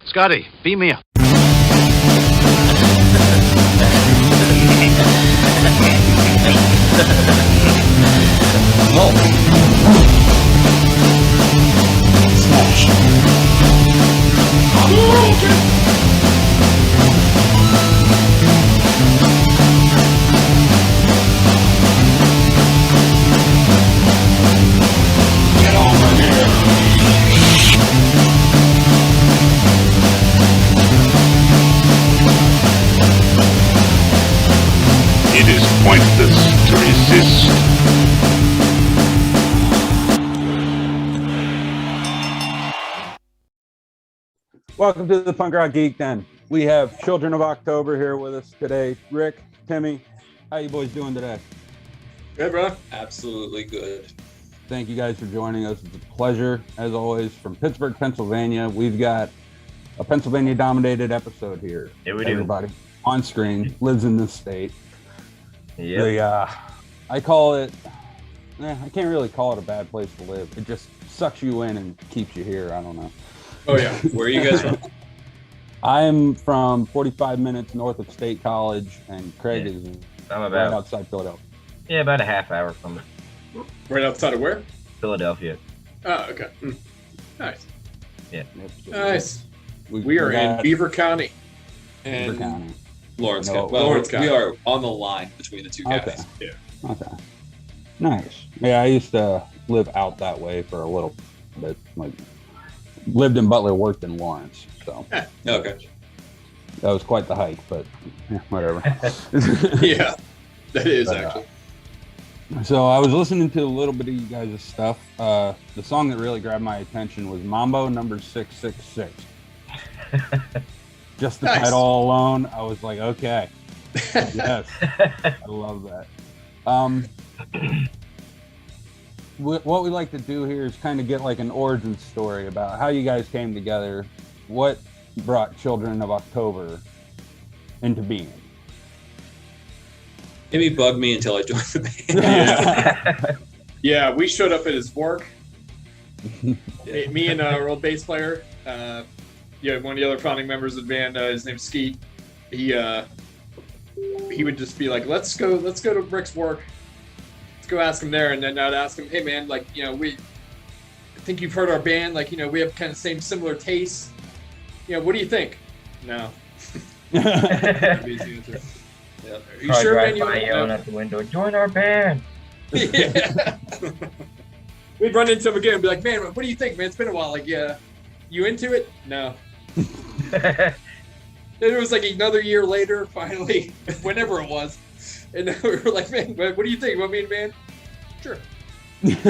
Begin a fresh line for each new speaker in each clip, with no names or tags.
Scotty, beam me up.
Smash. Get over here.
It is pointless to resist.
Welcome to the Punk Rock Geek Den. We have Children of October here with us today. Rick, Timmy, how you boys doing today?
Good, bro.
Absolutely good.
Thank you guys for joining us. It's a pleasure, as always, from Pittsburgh, Pennsylvania. We've got a Pennsylvania-dominated episode here.
Yeah, we do.
Everybody on screen lives in this state.
Yeah.
I call it, I can't really call it a bad place to live. It just sucks you in and keeps you here. I don't know.
Oh yeah. Where are you guys from?
I'm from 45 minutes north of State College, and Craig is
I'm
right
about
outside Philadelphia.
about a half hour from
Right outside of where?
Philadelphia.
Oh, okay. Nice.
Yep, so
Nice. We are in
got
Beaver County.
Beaver
And
County.
Lawrence
No,
County. Well,
Lawrence
we
County.
are on the line between the two counties.
yeah.
Okay. Nice. Yeah, I used to live out that way for a little bit. Like, lived in Butler, worked in Lawrence. So
Okay.
that was quite the hike, but yeah, whatever.
Yeah. That is
But,
actually.
So I was listening to a little bit of you guys' stuff. The song that really grabbed my attention was Mambo number 666. Just the
Nice.
title alone, I was like, okay. Yes. I love that. What we like to do here is kind of get like an origin story about how you guys came together. What brought Children of October into being?
Timmy bugged me until I joined the band.
Yeah, we showed up at his work. Me and our old bass player, one of the other founding members of the band, his name's Skeet. He would just be like, let's go to Rick's work. Let's go ask him there. And then I'd ask him, hey man, like, I think you've heard our band, like, we have kind of similar tastes. What do you think? No. That'd be his answer. Yeah. Are you sure, man?
Yelling at the window, join our band.
Yeah. We'd run into him again and be like, man, what do you think, man? It's been a while. Like, yeah, you into it? No. Then it was like another year later, finally, whenever it was. And we were like, man, what do you think? You want me in a band? Sure.
That's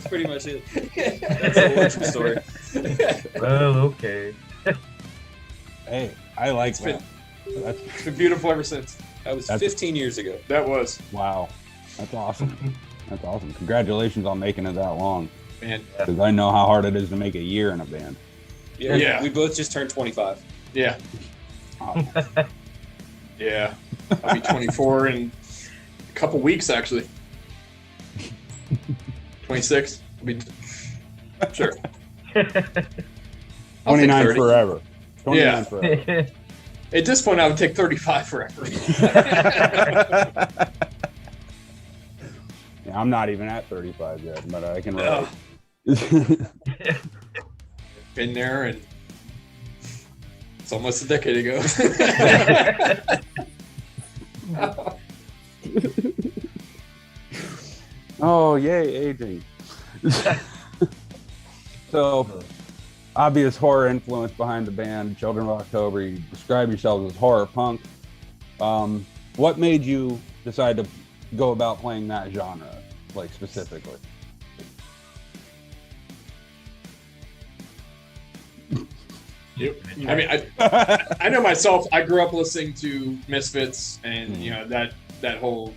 pretty much it. That's the origin story.
Well, okay.
Hey, I like
It's
that.
It's been beautiful ever since.
That was
That's-
15 years ago.
That was,
Wow. That's awesome. That's awesome. Congratulations on making it that long.
man.
Because I know how hard it is to make a year in a band.
Yeah.
Yeah.
We both just turned 25.
Yeah.
Oh,
Yeah. I'll be 24 in a couple weeks, actually. 26. I'll be sure. I'll take
29
30.
forever. 29
Yeah.
forever.
At this point, I would take 35 forever.
Yeah, I'm not even at 35 yet, but I can
Oh.
relate.
Been there, and it's almost a decade ago.
Oh, yay, aging. So, obvious horror influence behind the band, Children of October. You describe yourselves as horror punk. What made you decide to go about playing that genre, like specifically?
I mean, I know myself. I grew up listening to Misfits and that whole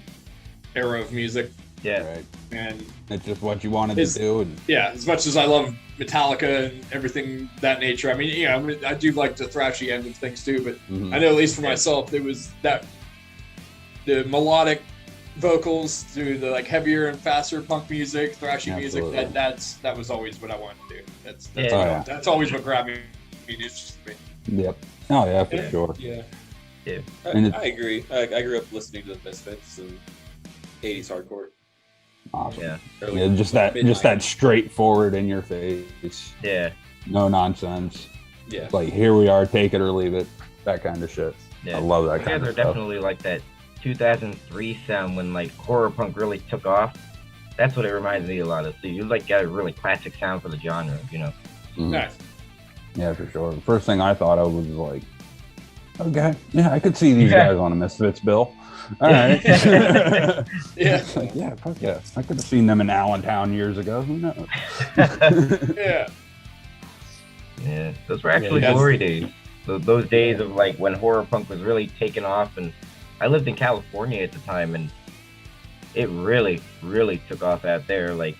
era of music.
Yeah.
Right.
And
It's just what you wanted
It's-
to do. And
yeah, as much as I love Metallica and everything that nature, I mean, I do like the thrashy end of things too. But
Mhm.
I know, at least for myself, there was the melodic vocals to the like heavier and faster punk music, thrashy
Absolutely.
music. That was always what I wanted to do. That's
Yeah.
that's always what grabbed me. It's just me.
Yep. Oh yeah, for sure.
Yeah.
Yeah.
And
I agree. I grew up listening to the Misfits and 80s hardcore.
Awesome.
Yeah.
Early,
Yeah, just that
mid-90s.
straightforward in your face.
Yeah.
No nonsense.
Yeah.
Like here we are, take it or leave it. That kind of shit.
Yeah.
I love that
You
kind
guys are
of stuff.
definitely like that 2003 sound when like horror punk really took off. That's what it reminds me a lot of. So you like got a really classic sound for the genre, you know.
Mhm.
Nice.
Yeah, for sure. The first thing I thought of was like, okay, yeah, I could see these guys on a Misfits bill. All right.
Yeah.
It's like, yeah, fuck yeah. I could have seen them in Allentown years ago. Who knows?
Yeah.
Yeah, those were actually
Yeah,
glory days. Those days of like when horror punk was really taking off, and I lived in California at the time, and it really, really took off out there. Like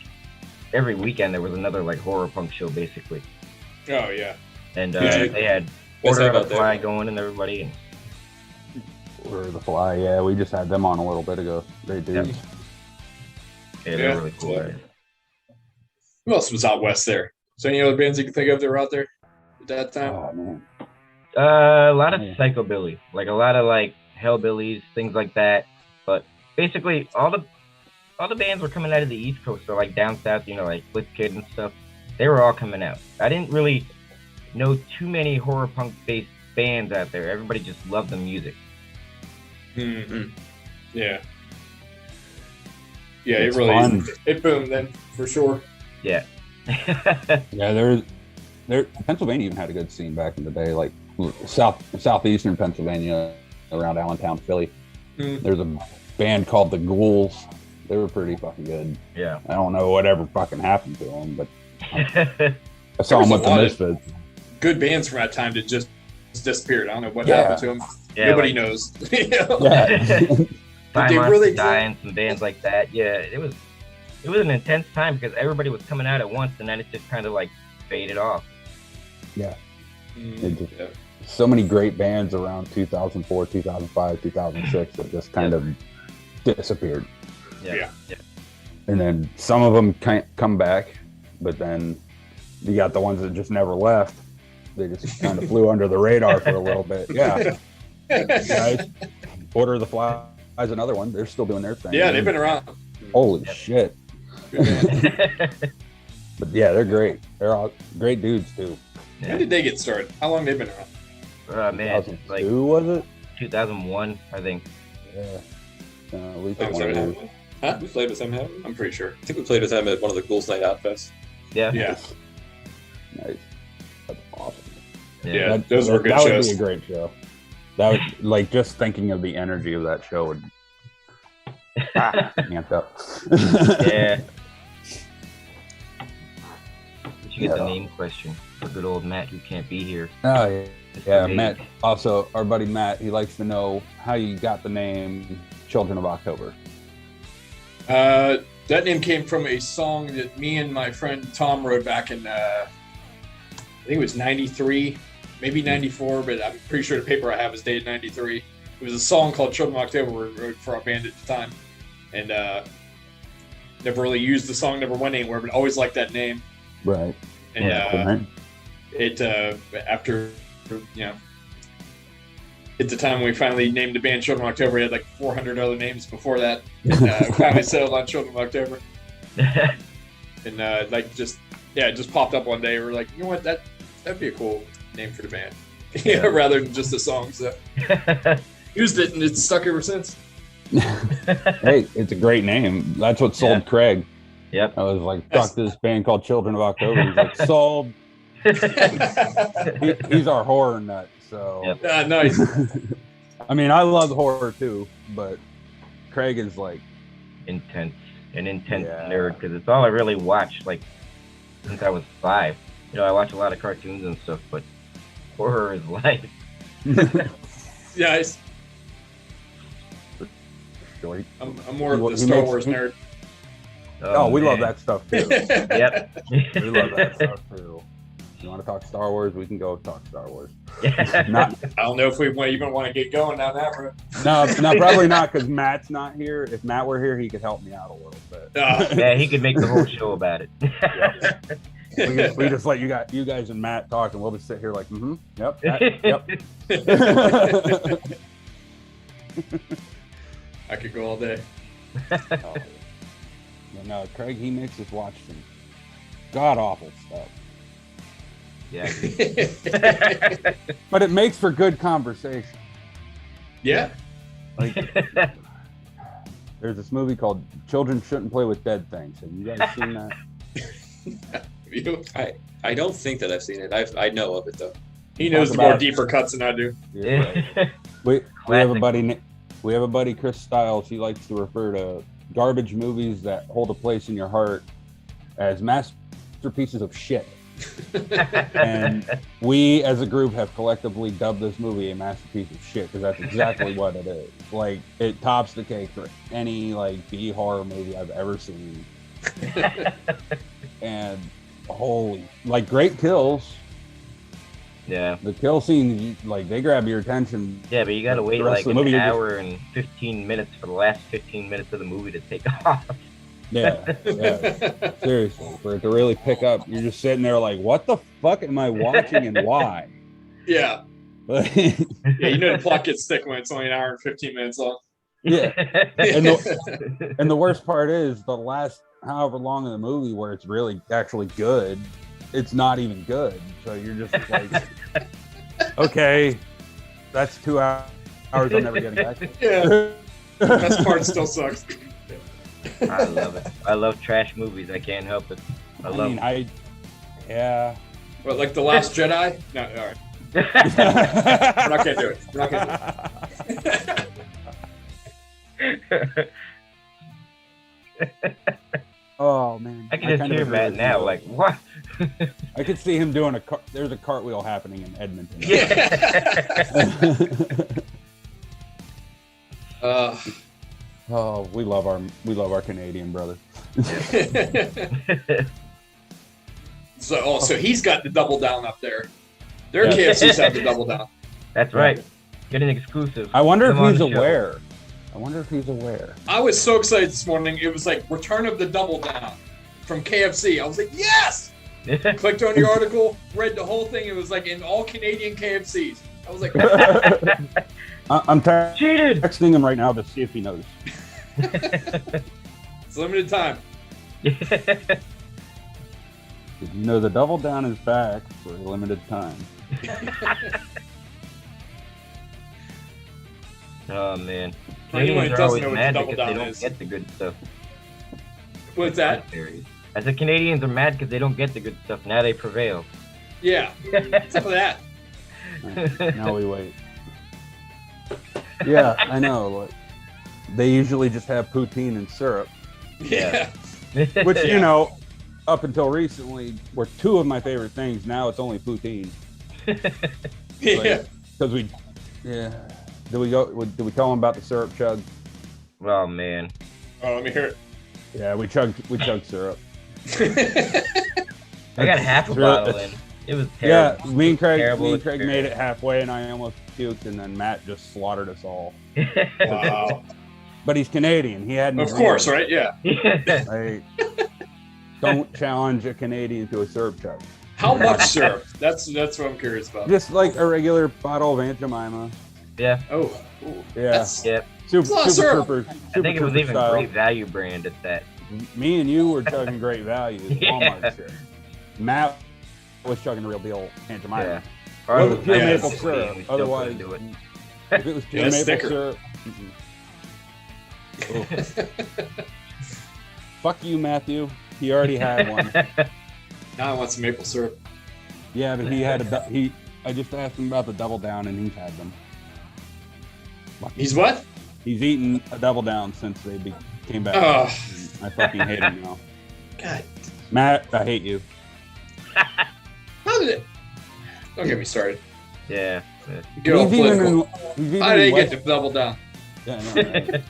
every weekend there was another like horror punk show basically,
Oh yeah.
and
Did you
they had
guys
Order
have
of
out
a
there?
Fly going and everybody. And
Or the Fly, yeah, we just had them on a little bit ago. Great dudes.
yeah, they're
Yeah.
really cool guys.
Who else was out west there? So any other bands you can think of that were out there at that time?
Oh man.
A lot of
Yeah.
psychobilly, like a lot of like hellbillies, things like that. But basically, all the bands were coming out of the East Coast, so like down south, you know, like Blitz Kid and stuff. They were all coming out. I didn't really know too many horror punk based bands out there. Everybody just loved the music.
Mm-hmm. Yeah. Yeah,
It's
it really
fun.
it boomed then for sure.
Yeah.
Yeah, there Pennsylvania even had a good scene back in the day, like southeastern Pennsylvania around Allentown, Philly.
Mm.
There's a band called the Ghouls. They were pretty fucking good.
Yeah.
I don't know whatever fucking happened to them, but
Yeah.
I saw
There was
them with
a
the
lot of-
Misfits.
Good bands from that time that just disappeared. I don't know what
Yeah.
happened to them. Nobody
like,
knows. You know?
Yeah.
Five
They
Months
really
to Die and some bands like that. Yeah, it was an intense time because everybody was coming out at once, and then it just kind of like faded off.
Yeah.
Mm,
It just-
yeah.
So many great bands around 2004, 2005, 2006 that just kind of disappeared.
Yeah.
And then some of them can't come back, but then you got the ones that just never left. They just kind of flew under the radar for a little bit. Yeah. Guys, Order of the Fly is another one. They're still doing their thing.
Yeah, they've been around.
Holy shit.
Good band.
But yeah, they're great. They're all great dudes too.
When did they get started? How long they been around?
Man, it's like
2002, was it?
2001, I think.
Yeah. At least
That was
one of
everything.
those.
Huh? We played with them, haven't we?
I'm pretty sure.
I think we played with them at one of the Ghouls Night Out Fest.
Yeah.
Yeah.
Nice. That's awesome.
Yeah, those were good
that
shows.
would be a great show. That would, like, just thinking of the energy of that show would amped up.
Yeah. We should get the
Yeah.
name question for good old Matt who can't be here.
Oh yeah,
Just
yeah.
amazing.
Matt. Also, our buddy Matt. He likes to know how you got the name Children of October.
That name came from a song that me and my friend Tom wrote back in, I think it was 93, maybe 94, but I'm pretty sure the paper I have is dated 93. It was a song called Children of October we wrote for our band at the time. And never really used the song, never went anywhere, but always liked that name.
Right.
And
Right.
it, after, you know, at the time we finally named the band Children of October, we had like 400 other names before that. And we finally settled on Children of October. And like it just popped up one day. We're like, you know what, that'd be a cool name for the band.
Yeah.
Rather than just a song. So used it and it's stuck ever since.
Hey, it's a great name. That's what sold
Yeah.
Craig.
Yep.
I was like, fuck this band called Children of October. He's like, sold. He's our horror nut. So,
Yep.
Nice.
I mean, I love horror too, but Craig is like,
An intense
Yeah.
nerd because it's all I really watched like since I was 5. You know, I watch a lot of cartoons and stuff, but horror is life.
Nice.
short.
I'm more of
He
the Star
makes-
Wars nerd.
Oh, we love
man.
that stuff too.
Yep.
We love that stuff too. You want to talk Star Wars? We can go talk Star Wars. Not
I don't know if we even want to get going down that road.
no, probably not because Matt's not here. If Matt were here, he could help me out a little bit.
Yeah, he could make the whole show about it.
We just let you guys and Matt talk, and we'll just sit here like, yep, yep.
I could go all day.
Oh. No, Craig, he makes us watch some god awful stuff.
Yeah, I agree.
But it makes for good conversation.
Yeah.
Like, there's this movie called Children Shouldn't Play with Dead Things. Have you guys seen that?
I don't think that I've seen it. I know of it though.
He knows the more deeper cuts than I do.
Yeah, right. We have a buddy, Chris Stiles. He likes to refer to garbage movies that hold a place in your heart as masterpieces of shit. And we as a group have collectively dubbed this movie a masterpiece of shit because that's exactly what it is. Like, it tops the cake for any like B horror movie I've ever seen. And holy, like, great kills.
Yeah.
The kill scenes, like, they grab your attention.
Yeah, but you gotta wait
The rest
like
of the movie,
an
you're
hour and 15 minutes for the last 15 minutes of the movie to take off.
Yeah, seriously, for it to really pick up, you're just sitting there like, what the fuck am I watching and why?
Yeah.
Yeah,
Yeah, you know the plot gets thick when it's only an hour and 15 minutes long.
and the worst part is the last however long in the movie where it's really actually good, it's not even good. So you're just like, okay, that's 2 hours I'm never getting back to.
Yeah. The best part still sucks.
I love it. I love trash movies. I can't help it. I love it.
Yeah.
What, like The Last Jedi? No, all right. We're not gonna do it. We're not gonna do it.
Oh man,
I can just hear Matt now. Like, what?
I could see him doing there's a cartwheel happening in Edmonton.
Yeah.
Oh, we love our Canadian brother.
So he's got the double down up there. Their KFCs have the double down.
That's right. Get an exclusive.
I wonder if
Come on
he's
the show.
aware. I wonder if he's aware.
I was so excited this morning. It was like Return of the Double Down from KFC. I was like, yes! Clicked on the article, read the whole thing. It was like in all Canadian KFCs. I was like,
I'm
Cheated.
texting him right now to see if he knows.
it's limited time.
Did you know the double down is back for a limited time?
Oh man.
For anyone who
Canadians are
doesn't
always
know what
mad
the double
because they
down
don't
is.
get the good stuff.
What's that?
I said Canadians are mad because they don't get the good stuff. Now they prevail.
Yeah. Some of that.
Now we wait. Yeah, I know. Like, they usually just have poutine and syrup,
Yeah.
which, you know, up until recently were two of my favorite things. Now it's only poutine.
Yeah.
Because did we tell them about the syrup chug?
Oh man.
Oh, let me hear
Yeah, we chugged syrup.
it.
I got half a
It's really-
bottle in. It was terrible.
Yeah, me and Craig
Terrible
made
experience.
it halfway, and I almost puked, and then Matt just slaughtered us all.
Wow.
But he's Canadian. He had.
Of course, right? Yeah.
Hey, don't challenge a Canadian to a syrup chug.
How much syrup? That's what I'm curious about.
Just like a regular bottle of Aunt Jemima.
Yeah.
Oh. Ooh.
Yeah.
That's,
Yep.
Super,
a lot of syrup.
super,
I think it was
super
even
style.
Great Value brand at that.
Me and you were chugging Great Value.
Yeah.
Walmart syrup. Matt was chugging the real deal Aunt Jemima.
Yeah.
Well,
Or
the pure
yeah,
maple
we
syrup.
still
Otherwise,
couldn't do it.
if it was pure
Yeah, it's
maple
thicker.
syrup. Fuck you, Matthew. He already had one.
now I want some maple syrup.
Yeah, but he had I just asked him about the double down, and he's had them.
He's what?
He's eaten a double down since they came back.
Oh.
I fucking hate him now.
God.
Matt, I hate you.
How did it? Don't get me started.
Yeah.
Get all political.
He's even
How did he
in
get
West-
to double down?
Yeah, I know, right?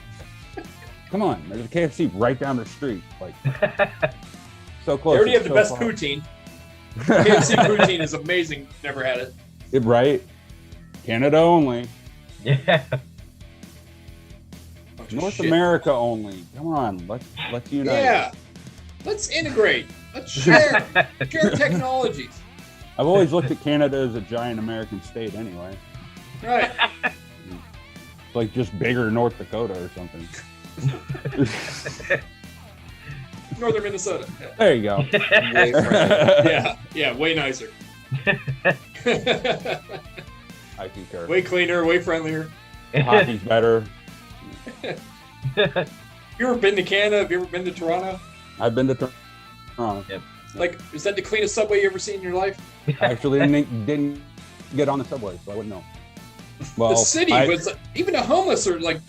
Come on, there's a KFC right down the street. Like, so close.
They already have
it's
the
so
best
far.
poutine. KFC poutine is amazing. Never had it.
Right? Canada only.
Yeah.
North
Shit.
America only. Come on, let's unite.
Yeah. Let's integrate. Let's share technologies.
I've always looked at Canada as a giant American state anyway.
Right.
It's like just bigger North Dakota or something.
Northern Minnesota.
There you go.
Way friendly.
Yeah, way nicer.
I concur.
Way cleaner, way friendlier.
Hockey's better.
You ever been to Canada? Have you ever been to Toronto?
I've been to Toronto.
Like, is that the cleanest subway you ever seen in your life?
I actually didn't get on the subway, so I wouldn't know. Well,
The city, but even the homeless are like,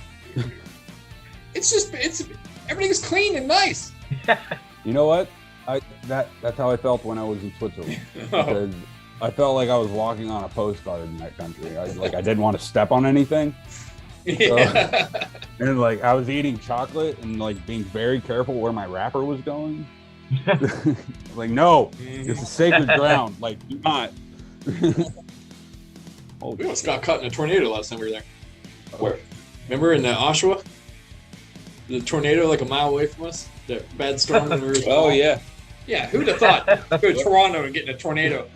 it's everything's clean and nice.
you know what? That's how I felt when I was in Switzerland.
Oh,
Because I felt like I was walking on a postcard in that country. I didn't want to step on anything.
yeah.
And like I was eating chocolate and like being very careful where my wrapper was going. Like, no, this is sacred ground. Like, do not. Holy
We almost
shit.
got caught in a tornado last time we were there.
Where?
Remember in Oshawa? The tornado like a mile away from us? The bad storm when we were
Oh yeah.
Yeah, who'd have thought? Go to Toronto and get in a tornado.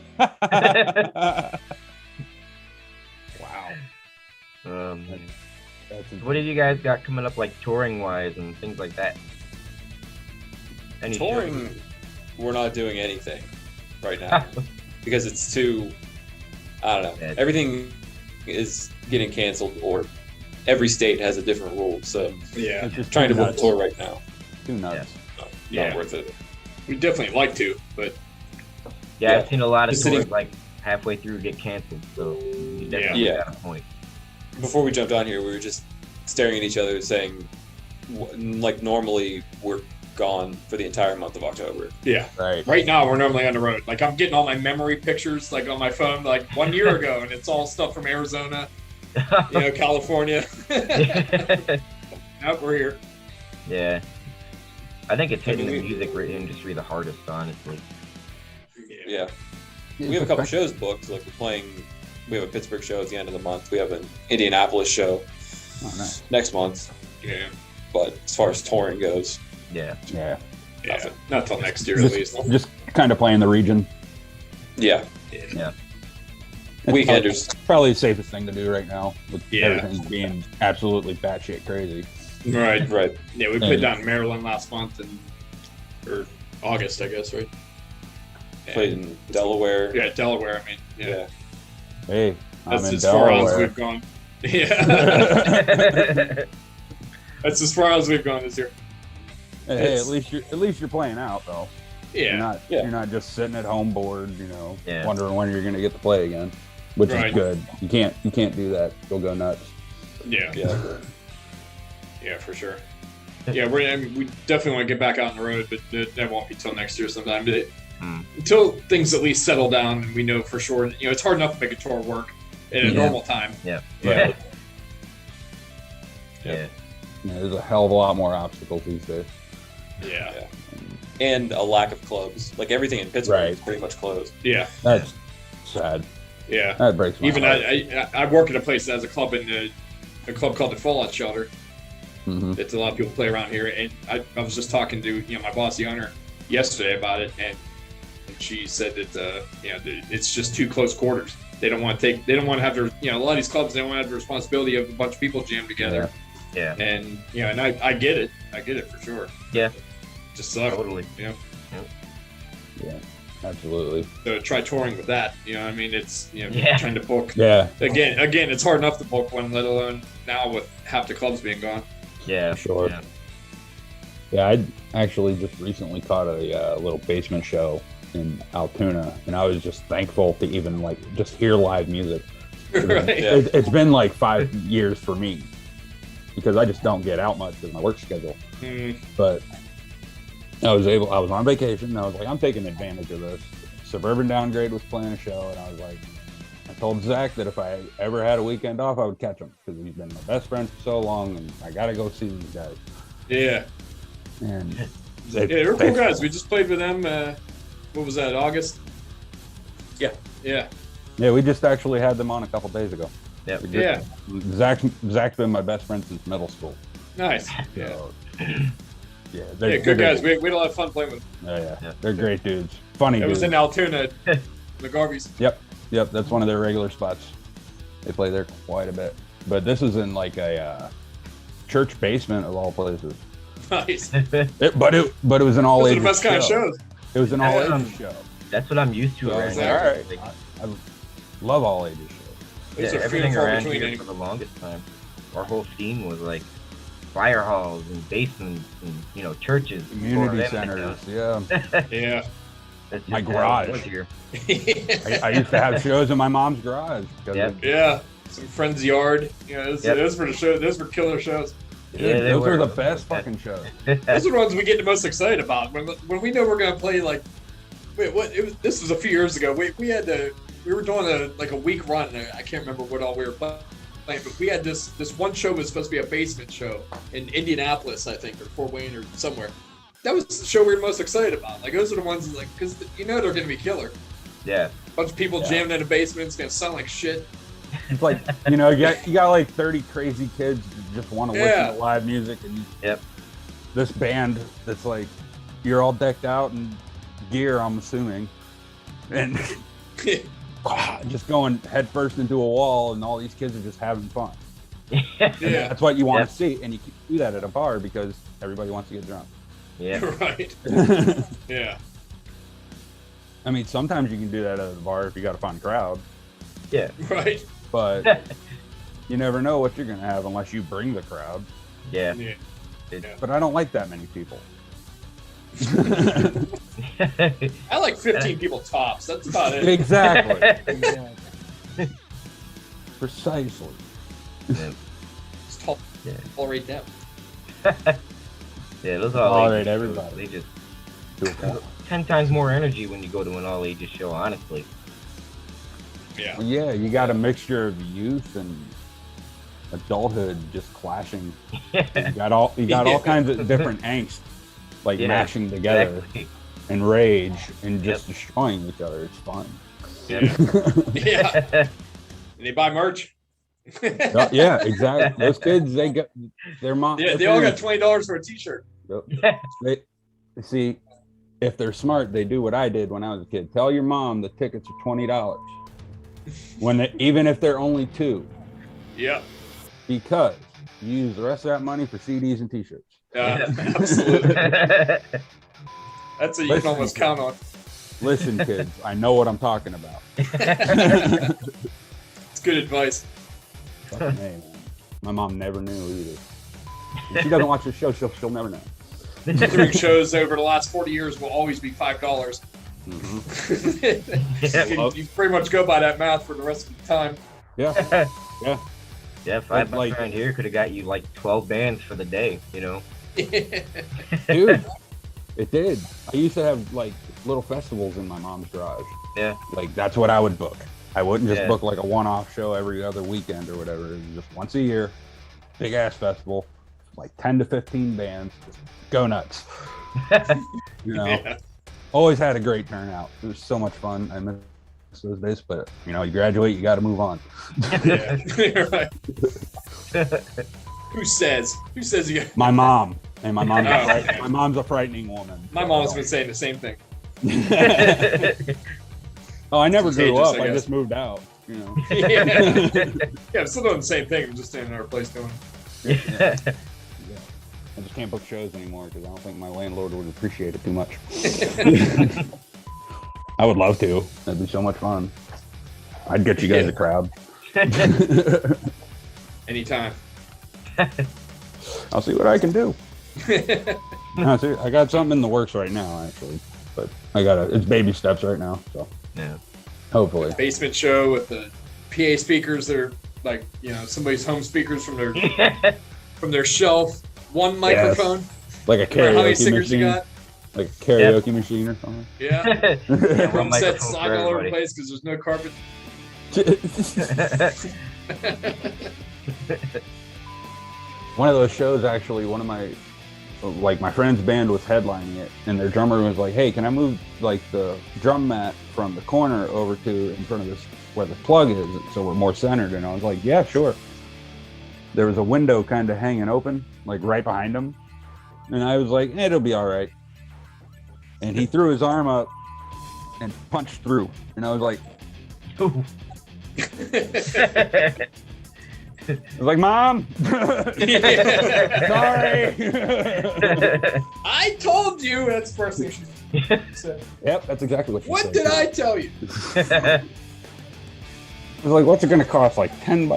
Wow. That's
What have you guys got coming up, like touring wise and things like that? Any
Touring, we're not doing anything right now because it's too. I don't know.
Yeah.
Everything is getting canceled, or every state has a different rule. So
Yeah.
It's just
trying to
too
book a
nuts.
tour right now,
Too nuts.
Yeah.
not worth it.
We definitely like to, but
Yeah,
Yeah.
I've seen a lot of
The city-
tours like halfway through get canceled, so you definitely
Yeah.
got a point.
Before we jumped on here, we were just staring at each other, saying, like normally we're gone for the entire month of October.
yeah.
Right.
Right now, we're normally on the road. Like, I'm getting all my memory pictures, like, on my phone, like, 1 year ago, and it's all stuff from Arizona, California. Nope, we're here.
Yeah. I think it's hitting
I
the
mean,
music industry the hardest, honestly.
Yeah, we have a couple shows booked. Like we have a Pittsburgh show at the end of the month. We have an Indianapolis show
Oh, nice.
next month.
Yeah.
But as far as touring goes,
Yeah.
Yeah.
Yeah. Not till next year, at least.
Just kind of playing the region.
yeah,
Yeah.
weekenders.
Probably the safest thing to do right now with
Yeah.
everything being absolutely batshit crazy.
Right.
Right.
Yeah, we played down in Maryland last month, or August, I guess, right?
Played in Delaware.
Yeah, Delaware, I mean. Yeah.
Yeah.
Hey, I'm
That's
in
as far as
Delaware.
we've gone. Yeah. That's as far as we've gone this year.
Hey,
It's-
at least you're playing out though.
Yeah.
You're not just sitting at home bored,
Yeah.
wondering when you're gonna get to play again. Which
Right.
is good. You can't do that. You'll go nuts.
Yeah.
Yeah.
Yeah, for sure. Yeah, we definitely want to get back out on the road, but that won't be till next year sometime. But until things at least settle down and we know for sure, it's hard enough to make a tour work at a
Yeah.
normal time.
Yeah.
Yeah.
Yeah.
Yeah, there's a hell of a lot more obstacles these days.
Yeah.
Yeah. And a lack of clubs. Like everything in Pittsburgh
Right.
is pretty much closed.
Yeah.
That's sad.
Yeah.
That breaks my
Even
heart.
I work at a place that has a club a club called the Fallout Shelter.
Mhm.
That a lot of people play around here, and I was just talking to my boss, the owner, yesterday about it, and she said that it's just too close quarters. They don't want to have their a lot of these clubs, they don't want to have the responsibility of a bunch of people jammed together.
Yeah.
And and I get it for sure.
Yeah.
Just sucks.
Totally.
Yeah, absolutely.
So try touring with that. I mean, it's
Yeah.
trying to book.
Yeah,
Again, it's hard enough to book one, let alone now with half the clubs being gone.
Yeah.
Sure.
Yeah.
yeah. I actually just recently caught a little basement show in Altoona, and I was just thankful to even just hear live music.
Right.
Yeah.
It's been like 5 years for me because I just don't get out much with my work schedule.
Mm,
But I was on vacation, and I was like, I'm taking advantage of this. Suburban Downgrade was playing a show, and I was like, I told Zach that if I ever had a weekend off, I would catch him because we've been my best friends for so long, and I gotta go see these guys.
yeah.
And
They're cool guys. We just played with them. What was that? August.
Yeah.
Yeah.
Yeah, we just actually had them on a couple days ago.
Yep.
Yeah.
Zach's been my best friend since middle school.
Nice. Yeah.
So, yeah,
Yeah, good guys. We had a lot of fun playing with them.
Oh, yeah.
Yeah.
They're great dudes. Funny
It
dudes.
was in Altoona, the Garveys.
Yep, that's one of their regular spots. They play there quite a bit. But this is in like a church basement of all places.
Nice.
But it was an all
Those are
ages
the best kind of shows.
It was an all
Yeah.
ages show.
That's what I'm used to
So I
around
was
here.
like, all right.
Like,
I love all ages shows.
Those
yeah,
are few
everything
and far
around
between.
here for the longest time. Our whole scene was like fire halls and basements and churches.
Community
before them,
centers, yeah.
Yeah.
That's just
My
how it was
garage.
here.
I used to have shows in my mom's garage.
Yep.
Yeah. Some friend's yard. Those
Yep.
for the show. Those were killer shows.
Yeah, they
those were the
were.
best fucking shows.
Those are the ones we get the most excited about. When we know we're gonna play like, this was a few years ago. We were doing a week run. I can't remember what all we were playing, but we had this one show was supposed to be a basement show in Indianapolis, I think, or Fort Wayne or somewhere. That was the show we were most excited about. Like those are the ones like because they're gonna be killer.
Yeah.
Bunch of people jamming in a basement. It's gonna sound like shit.
It's like, you got like 30 crazy kids that just want to listen to live music, and
Yep.
this band that's like, you're all decked out in gear, I'm assuming, and just going head first into a wall, and all these kids are just having fun.
Yeah.
That's what you want to see, and you can do that at a bar because everybody wants to get drunk.
Yeah.
Right. Yeah.
I mean, sometimes you can do that at a bar if you got a fun crowd,
Yeah.
Right.
but you never know what you're gonna have unless you bring the crowd.
Yeah.
Yeah.
But I don't like that many people.
I like 15 people tops. That's about it.
Exactly. Precisely.
Just tolerate them.
Yeah, those all
Tolerate
ages
everybody.
shows, They just
To a point.
10 times more energy when you go to an all ages show, honestly.
Yeah.
Well, yeah, you got a mixture of youth and adulthood just clashing. You got all kinds of different angst, like
Yeah,
mashing together
Exactly.
and rage and just destroying each other. It's fun.
Yep.
Yeah. And they buy merch.
Yeah, exactly. Those kids, they got their mom.
Yeah,
their
they all got
parents-
$20 for a T-shirt.
They see, if they're smart, they do what I did when I was a kid. Tell your mom the tickets are $20 even if they're only two,
Yep.
because you use the rest of that money for CDs and T-shirts.
Absolutely. That's what you can almost count on.
Listen, kids, I know what I'm talking about.
It's good advice.
Fucking A, man. My mom never knew either. If she doesn't watch the show, she'll never know.
Touring shows over the last 40 years will always be $5.
Mm-hmm.
You pretty much go by that math for the rest of the time.
Yeah, yeah.
Yeah, $5
Like-
around here could have got you like 12 bands for the day,
Dude, it did. I used to have like little festivals in my mom's garage.
Yeah.
Like that's what I would book. I wouldn't just
Yeah.
book like a one-off show every other weekend or whatever. It was just once a year, big ass festival, like 10 to 15 bands. Just go nuts.
Yeah.
Always had a great turnout. It was so much fun. I miss those days, but you graduate, you got to move on.
Yeah. Right. Who says you?
My mom, and my mom's,
Oh.
my mom's a frightening woman.
My mom's been saying the same thing.
Oh, I never grew
Contagious,
up.
I
I
guess.
just moved out.
Yeah, I'm still doing the same thing. I'm just staying in our place doing it.
Yeah. I just can't book shows anymore because I don't think my landlord would appreciate it too much. I would love to. That'd be so much fun. I'd get you guys
Yeah.
a crowd.
Anytime.
I'll see what I can do. No, see, I got something in the works right now, actually, but it's baby steps right now. So
Yeah.
hopefully,
Basement show with the PA speakers. They're like, somebody's home speakers from their shelf. One microphone.
like a
Or how many
karaoke
singers you
machine,
got?
like a karaoke machine or something.
Yeah.
Yeah,
Drum
one
set
microphone
sliding
for
all over the
everybody.
place because there's no carpet.
One of those shows, actually, one of my friend's band was headlining it, and their drummer was like, "Hey, can I move like the drum mat from the corner over to in front of this where the plug is, so we're more centered. And I was like, yeah, sure. There was a window kind of hanging open, like right behind him. And I was like, it'll be all right. And he threw his arm up and punched through. And I was like,
Ooh.
I was like, Mom, sorry.
I told you. That's the first thing she said.
Yep, that's exactly what she
What
said.
did I tell you?
I was like, what's it going to cost? Like $10?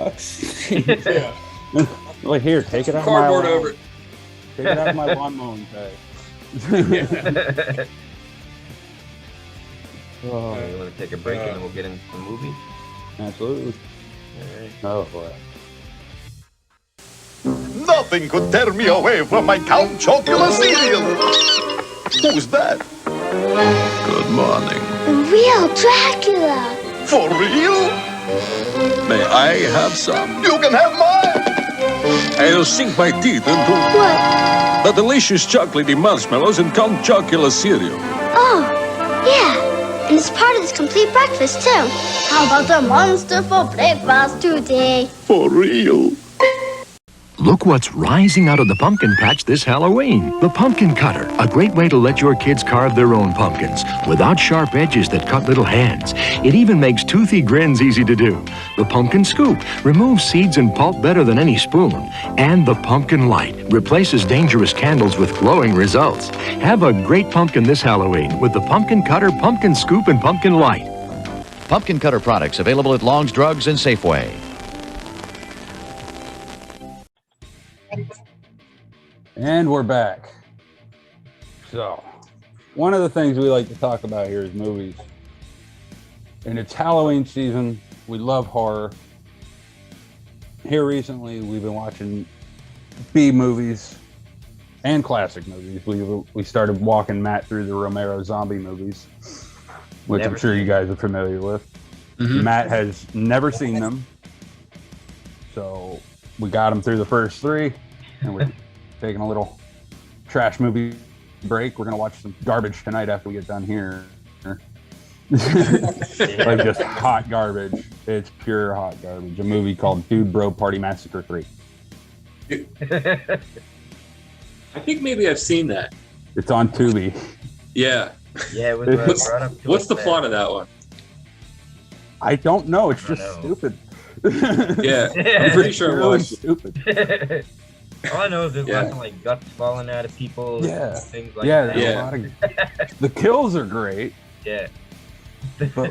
Yeah.
Like, here, take it out
Cardboard
of my lawn.
over.
Take it out of my lawn mowing bag. Oh,
You want to take a break and then we'll get into some movies?
absolutely.
All right.
Oh, boy.
Nothing could tear me away from my Count Chocula cereal. Who's that?
Good morning.
The real Dracula.
For real?
May I have some?
You can have mine.
I'll sink my teeth into
What?
the delicious chocolatey marshmallows in Count Chocula cereal.
Oh, yeah. And it's part of this complete breakfast, too. How about the monsterful breakfast today?
For real.
Look what's rising out of the pumpkin patch this Halloween. The Pumpkin Cutter, a great way to let your kids carve their own pumpkins without sharp edges that cut little hands. It even makes toothy grins easy to do. The Pumpkin Scoop removes seeds and pulp better than any spoon. And the Pumpkin Light replaces dangerous candles with glowing results. Have a great pumpkin this Halloween with the Pumpkin Cutter, Pumpkin Scoop, and Pumpkin Light.
Pumpkin Cutter products available at Long's Drugs and Safeway.
And we're back. So, one of the things we like to talk about here is movies. And it's Halloween season. We love horror. Here recently, we've been watching B movies and classic movies. We started walking Matt through the Romero zombie movies, which I'm sure you guys are familiar with.
Mhm.
Matt has never seen them. So, we got him through the first three, and we're taking a little trash movie break. We're gonna watch some garbage tonight after we get done here. Like just hot garbage. It's pure hot garbage. A movie called Dude Bro Party Massacre 3.
I think maybe I've seen that.
It's on Tubi.
Yeah.
Yeah, it was
What's-
brought up to
What's
us
the
that-
plot of that one?
I don't know. It's
I
just
don't know.
stupid.
Yeah, I'm pretty sure I
Really
watched it.
stupid.
All I know is there's
Yeah.
lots of like guts falling out of people.
Yeah.
And things like
Yeah,
that.
there's
Yeah.
a lot of. The kills are great,
Yeah.
but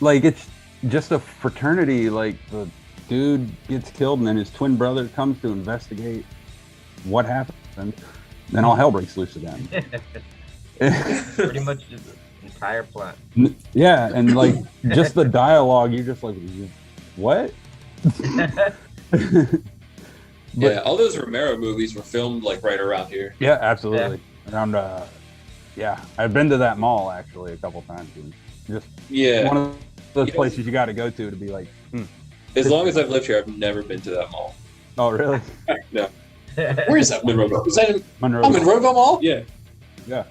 like it's just a fraternity. Like the dude gets killed, and then his twin brother comes to investigate what happened. Then all hell breaks loose again.
Pretty much just the entire plot.
Yeah, and like just the dialogue, you're just like, what?
Yeah, all those Romero movies were filmed like right around here.
Yeah, absolutely. Around, yeah, I've been to that mall actually a couple times. And just
Yeah.
one of those
Yeah.
places you got to go to be like,
As long as I've lived here, I've never been to that mall.
oh, really?
No.
Where is that? Monroe? Is that in
Monroe.
Monroeville Mall?
Yeah.
Yeah.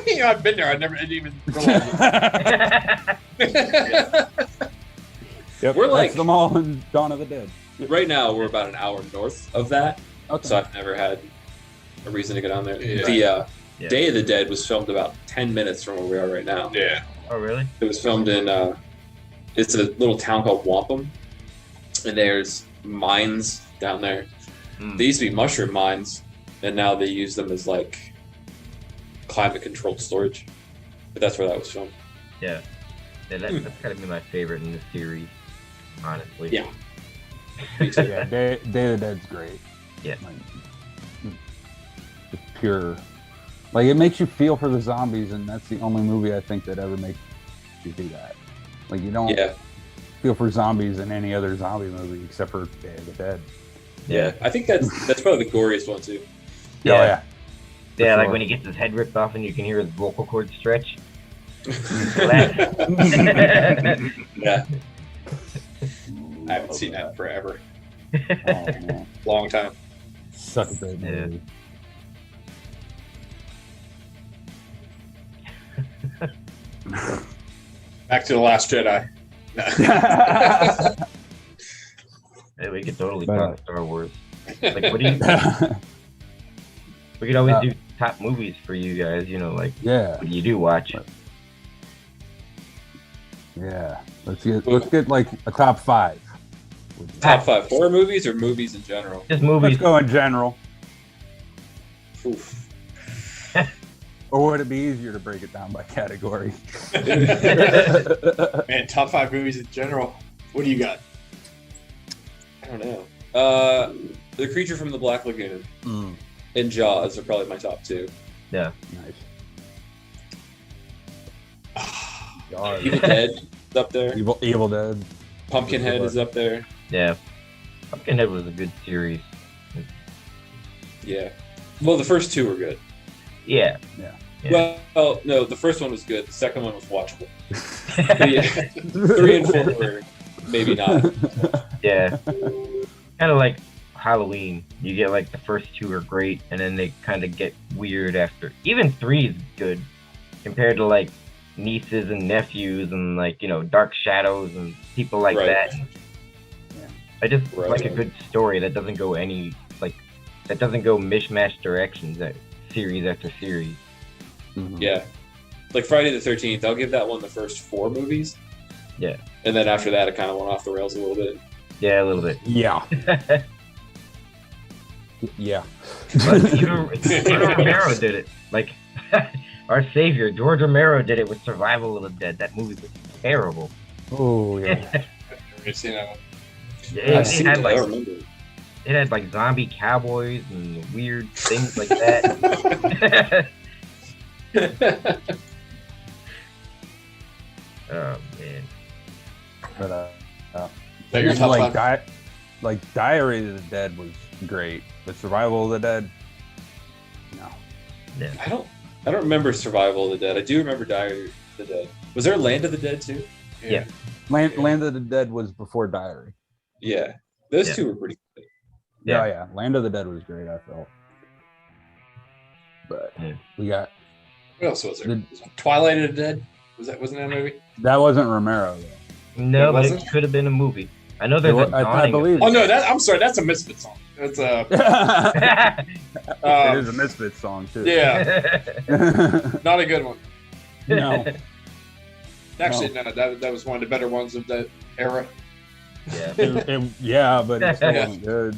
You know, I've been there. I didn't even realize it.
Yep,
We're
that's
like-
the mall in Dawn of the Dead.
Right now, we're about an hour north of that,
Okay.
so I've never had a reason to get on there.
Yeah.
The
Yeah.
Day of the Dead was filmed about 10 minutes from where we are right now.
Yeah.
Oh, really?
It was filmed in it's a little town called Wampum, and there's mines down there.
Mm.
They used to be mushroom mines, and now they use them as like climate controlled storage. But that's where that was filmed.
Yeah. Yeah, that's gotta be my favorite in this series, honestly.
Yeah.
Yeah, Day of the Dead's great.
Yeah.
Like, just pure. Like, it makes you feel for the zombies, and that's the only movie I think that ever makes you do that. Like, you don't
Yeah,
feel for zombies in any other zombie movie except for Day of the Dead.
yeah. I think that's probably the goriest one too.
Yeah.
Oh, yeah.
Yeah,
For
like
sure.
when he gets his head ripped off and you can hear his vocal cords stretch.
Yeah.
I haven't seen that in forever.
Oh, man.
Long time.
Such a great
Yeah.
movie.
Back to The Last Jedi.
Hey, we could totally
But-
talk Star Wars. Like, what do you? We could always do top movies for you guys. You know, like
Yeah,
what you do watch.
yeah. Let's get like a top 5.
Top 5 horror movies or movies in general?
Just
Let's
movies.
go in general.
Oof.
Or would it be easier to break it down by category?
Man, top 5 movies in general. What do you got?
I don't know. The Creature from the Black Lagoon and Jaws are probably my top 2.
Yeah.
Nice.
Evil Dead is up there.
Evil Dead.
Pumpkinhead is up there.
Yeah. Pumpkinhead was a good series.
Yeah. Well, the first 2 were good.
Yeah.
Well, no, the first one was good. The second one was watchable. 3 and 4 were maybe not.
Yeah. Kind of like Halloween. You get like the first 2 are great, and then they kind of get weird after. Even 3 is good compared to like nieces and nephews and like, you know, Dark Shadows and people like
Right.
that. I just
Right.
like a good story that doesn't go mishmash directions series after series.
Yeah. Like Friday the 13th, I'll give that one the first 4 movies.
Yeah.
And then after that, it kind of went off the rails a little bit.
Yeah, a little bit.
Yeah. Yeah.
But George Romero did it. Like, our savior, George Romero, did it with Survival of the Dead. That movie was terrible.
Oh yeah.
I've seen that one.
Yeah,
I've seen it, I don't remember.
it had like zombie cowboys and weird things like that. Oh man.
But
That your top
like
5?
like Diary of the Dead was great, but Survival of the Dead, no.
I don't remember Survival of the Dead. I do remember Diary of the Dead. Was there Land of the Dead too?
Yeah.
Land of the Dead was before Diary.
Yeah. Those
Yeah.
2 were pretty good.
Yeah, yeah. Land of the Dead was great, I felt. But
Yeah.
we got
What else was there? Twilight of the Dead? Wasn't that a movie?
that wasn't Romero though.
No,
It
but
wasn't?
it could have been a movie. I know there's a
I
dawning.
believe.
Oh no, I'm sorry, that's a Misfit song. That's a
It is a Misfits song too.
yeah, not a good one.
No.
Actually, no, that was one of the better ones of that era.
Yeah.
Yeah, but it still
Yeah.
wasn't good.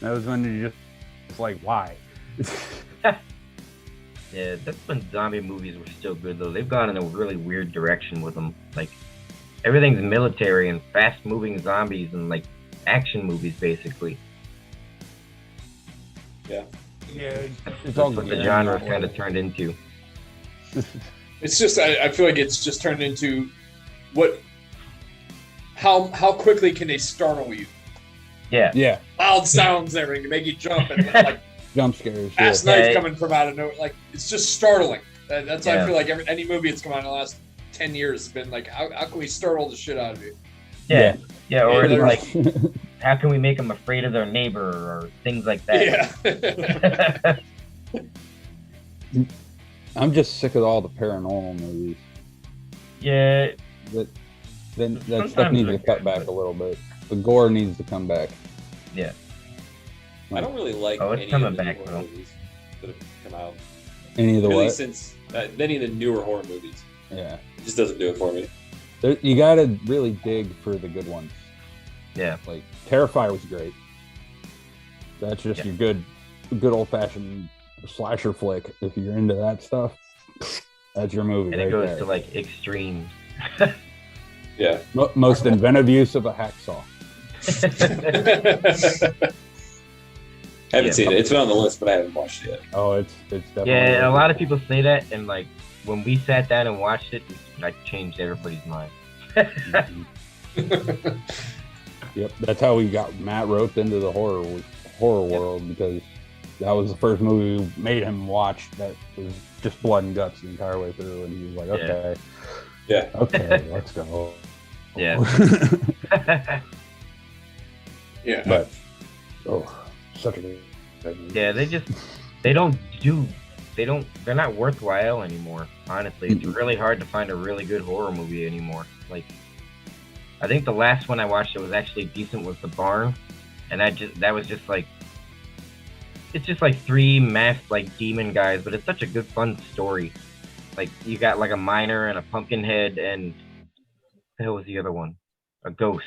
That was when you just like, why?
Yeah, that's when zombie movies were still good though. They've gone in a really weird direction with them. Like everything's military and fast-moving zombies and like action movies basically.
Yeah, it's
That's
all
what the
good.
genre kind of turned into.
It's just I feel like it's just turned into how quickly can they startle you?
Yeah.
Yeah,
Loud sounds there and make you jump and like
jump scares.
fast
Yeah.
knife coming from out of nowhere. Like it's just startling. That's why
Yeah.
I feel like any movie that's come out in the last 10 years has been like, how can we startle the shit out of you?
Yeah. Yeah, or
Yeah,
it's like how can we make them afraid of their neighbor or things like that.
Yeah.
I'm just sick of all the paranormal movies.
Yeah.
Then that stuff
Sometimes
needs
they're
to cut
good,
back
but-
a little bit. The gore needs to come back.
Yeah.
I don't really like
Oh, it's
any
coming
of the
back,
newer
though.
movies that have come out.
Any of the
Really,
what?
since any of the newer horror movies.
Yeah.
It just doesn't do it for me.
You gotta really dig for the good ones.
Yeah.
Like Terrifier was great. That's just your good old fashioned slasher flick. If you're into that stuff, that's your movie.
And
right
it goes
there.
to like extremes.
Yeah.
Most inventive use of a hacksaw.
Haven't seen it. It's been on the list, but I haven't watched it yet.
Oh, it's definitely.
Yeah, a lot of people say that, and like when we sat down and watched it, I changed everybody's mind.
Yep, that's how we got Matt roped into the horror world, because that was the first movie we made him watch that was just blood and guts the entire way through, and he was like, okay,
Yeah.
okay, let's go.
Yeah.
Yeah.
But such a good
Yeah, they don't do they're not worthwhile anymore. Honestly, it's really hard to find a really good horror movie anymore. Like, I think the last one I watched that was actually decent was The Barn, and that was just like, it's just like 3 masked like demon guys, but it's such a good fun story. Like, you got like a miner and a pumpkin head, and the hell was the other one? A ghost,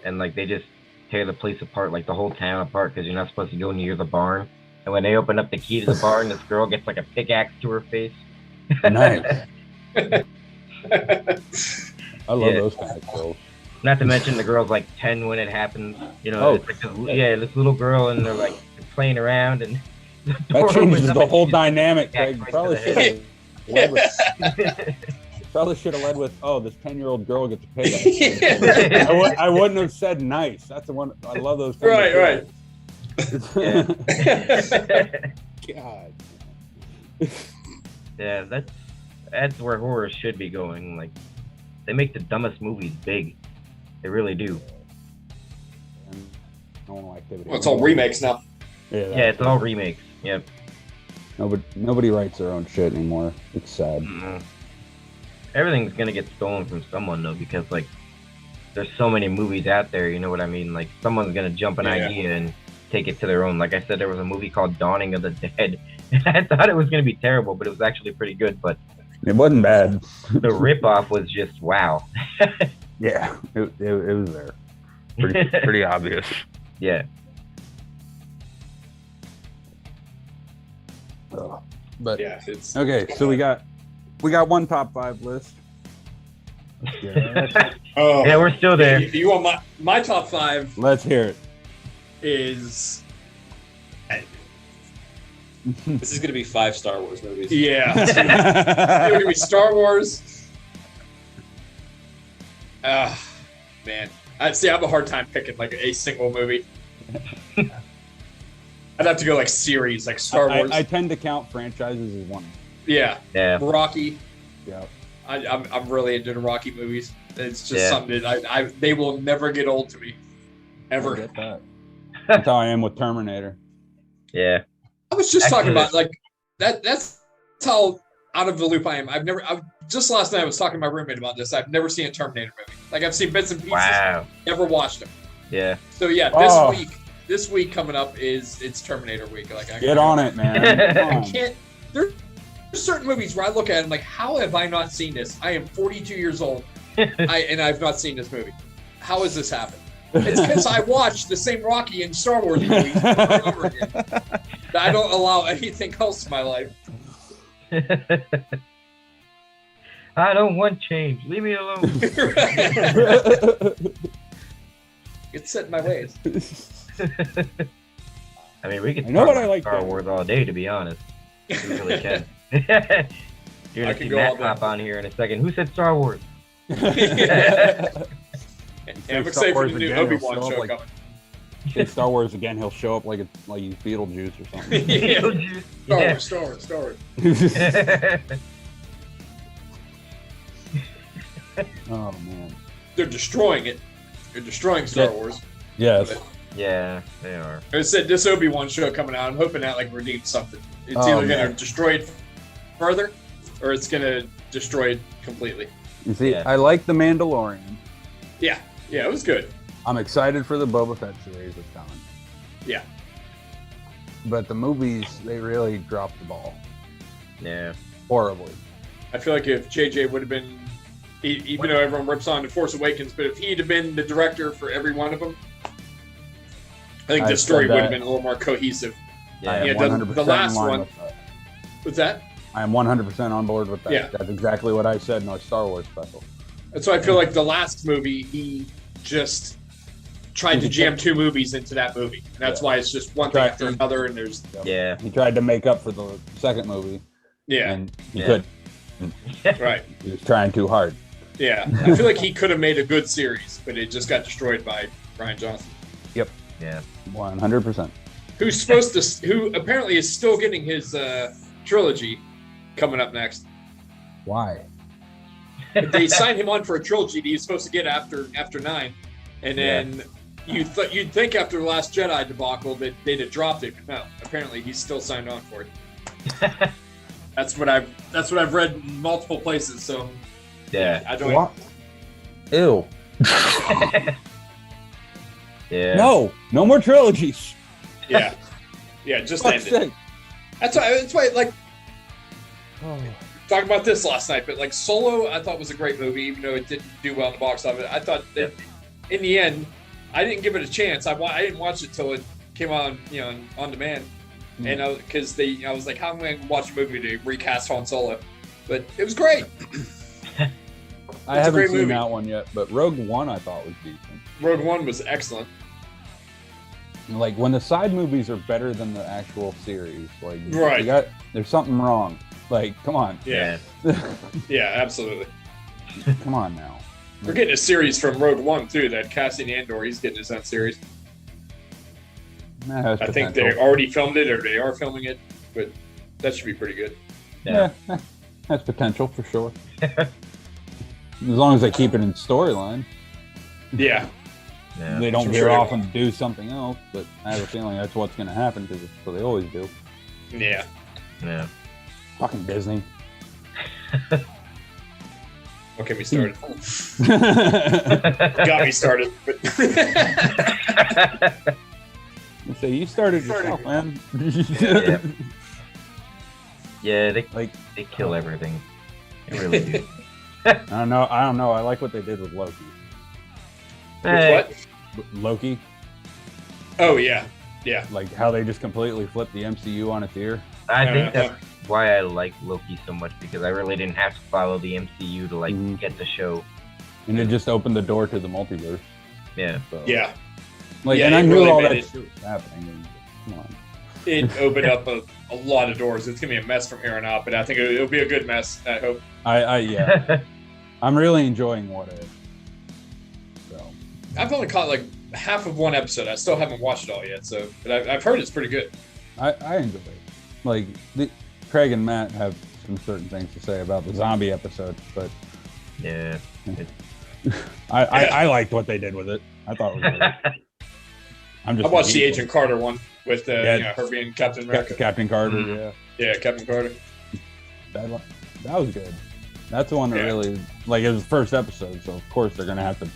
and like they just tear the place apart, like the whole town apart, because you're not supposed to go near the barn. And when they open up the key to the barn, this girl gets like a pickaxe to her face.
Nice. I love those kind of kills.
Not to mention the girl's like 10 when it happens. You know, it's like this little girl, and they're like playing around, and
that changes the whole dynamic. Craig. Probably should have led with, "Oh, this 10-year-old girl gets a pickaxe." I wouldn't have said nice. That's the one. I love those.
Right.
God.
Yeah, that's where horror should be going. Like, they make the dumbest movies big. They really do.
Well, it's all remakes now.
Yeah, it's all remakes. Yep.
Nobody writes their own shit anymore. It's sad.
Mm-hmm. Everything's gonna get stolen from someone though, because like there's so many movies out there. You know what I mean? Like, someone's gonna jump an idea and take it to their own. Like I said, there was a movie called Dawning of the Dead. I thought it was gonna be terrible, but it was actually pretty good. But
it wasn't bad.
The ripoff was just wow.
Yeah, it was there. Pretty obvious.
Yeah.
But
yeah, it's
okay. So we got one top 5 list. Yeah.
Oh,
yeah, we're still there.
If you want my top 5,
let's hear it.
Is
This is going to be 5 Star Wars movies.
yeah, it's going to be Star Wars. Man, I'm a hard time picking like a single movie. I'd have to go like series, like Star Wars.
I tend to count franchises as one.
Yeah. Rocky.
Yeah.
I'm really into the Rocky movies. It's just something that they will never get old to me, ever.
I get that. That's how I am with Terminator.
Yeah.
I was just talking about like that's how out of the loop I am. Just last night I was talking to my roommate about this. I've never seen a Terminator movie. Like, I've seen bits and pieces.
Wow.
Never watched them.
Yeah.
So yeah, this week coming up it's Terminator week. Like,
get on it, man.
I can't. There's certain movies where I look at it and I'm like, how have I not seen this? I am 42 years old, and I've not seen this movie. How has this happened? It's because I watched the same Rocky and Star Wars movies over and over again. I don't allow anything else in my life.
I don't want change. Leave me alone.
It's set in my ways.
I mean, we could
talk
about
I like
Star Wars all day, to be honest. We really can. You're going to see Matt pop on here in a second. Who said Star Wars?
I'm excited for the new Obi-Wan show coming.
Say Star Wars again, he'll show up like he's Beetlejuice or something.
Beetlejuice. Star Wars.
Oh, man.
They're destroying it. They're destroying Star Wars.
Yes.
Yeah, they are.
I said this Obi-Wan show coming out. I'm hoping that like redeems something. It's either going to destroy it further, or it's going to destroy it completely.
You see, I like The Mandalorian.
Yeah, it was good.
I'm excited for the Boba Fett series that's coming.
Yeah.
But the movies, they really dropped the ball.
Yeah.
Horribly.
I feel like if JJ would have been, even though everyone rips on The Force Awakens, but if he'd have been the director for every one of them, I think the story would have been a little more cohesive.
Yeah,
the last one. What's that?
I am 100% on board with that.
Yeah.
That's exactly what I said in our Star Wars special.
And so I feel like the last movie, he just tried to jam 2 movies into that movie. And that's why it's just one thing after another, and there's...
Yeah.
He tried to make up for the second movie.
Yeah.
And he couldn't.
Right.
He was trying too hard.
Yeah. I feel like he could have made a good series, but it just got destroyed by Rian Johnson.
Yep.
Yeah.
100%.
Who apparently is still getting his trilogy coming up next.
Why?
They signed him on for a trilogy that he was supposed to get after 9, and then you'd think after the Last Jedi debacle that they'd have dropped it. No, apparently he's still signed on for it. That's what I've read in multiple places. So
Yeah.
I don't.
What? Ew.
Yeah.
No more trilogies.
Yeah, just
Fuck's
end it.
sake.
That's why like
Oh.
talking about this last night, but like Solo, I thought was a great movie, even though it didn't do well in the box office. I thought that in the end, I didn't give it a chance. I didn't watch it till it came on, on demand, and because I was like, how am I going to watch a movie to recast Han Solo? But it was great.
I haven't seen that one yet, but Rogue One I thought was decent.
Rogue One was excellent.
Like when the side movies are better than the actual series, like
Right.
there's something wrong. Like, come on.
Yeah. Yeah, absolutely.
Come on now.
We're getting a series from Rogue One too. That Cassian Andor, he's getting his own series.
That has
I think
potential.
they already filmed it, or they are filming it, but that should be pretty good.
Yeah, that's potential for sure. As long as they keep it in storyline.
Yeah.
They don't veer off and do something else, but I have a feeling that's what's going to happen because that's what they always do.
Yeah.
Yeah.
Fucking Disney.
Don't get me started. Got me started. But
So you started yourself, man.
Yeah, they kill everything. They really do.
I don't know. I like what they did with Loki.
what?
Loki.
Oh yeah.
Like how they just completely flipped the MCU on its ear.
I think that's why I like Loki so much, because I really didn't have to follow the MCU to get the show.
And it just opened the door to the multiverse.
Yeah.
So.
Yeah.
Like,
Yeah,
and I
it
knew
really
all
made
that
it-
shit was happening. And, come on.
It opened up a lot of doors. It's gonna be a mess from here on out, but I think it'll be a good mess. I hope.
Yeah. I'm really enjoying what it is. So.
I've only caught like half of one episode. I still haven't watched it all yet. So, but I've heard it's pretty good.
I enjoy it. Like Craig and Matt have some certain things to say about the zombie episode, but
Yeah.
I liked what they did with it. I thought it was great.
I watched the Agent Carter one with
Yeah.
her being Captain America.
Captain Carter.
Yeah, Captain Carter.
That was good. That's the one that really, like, it was the first episode, so of course they're gonna have to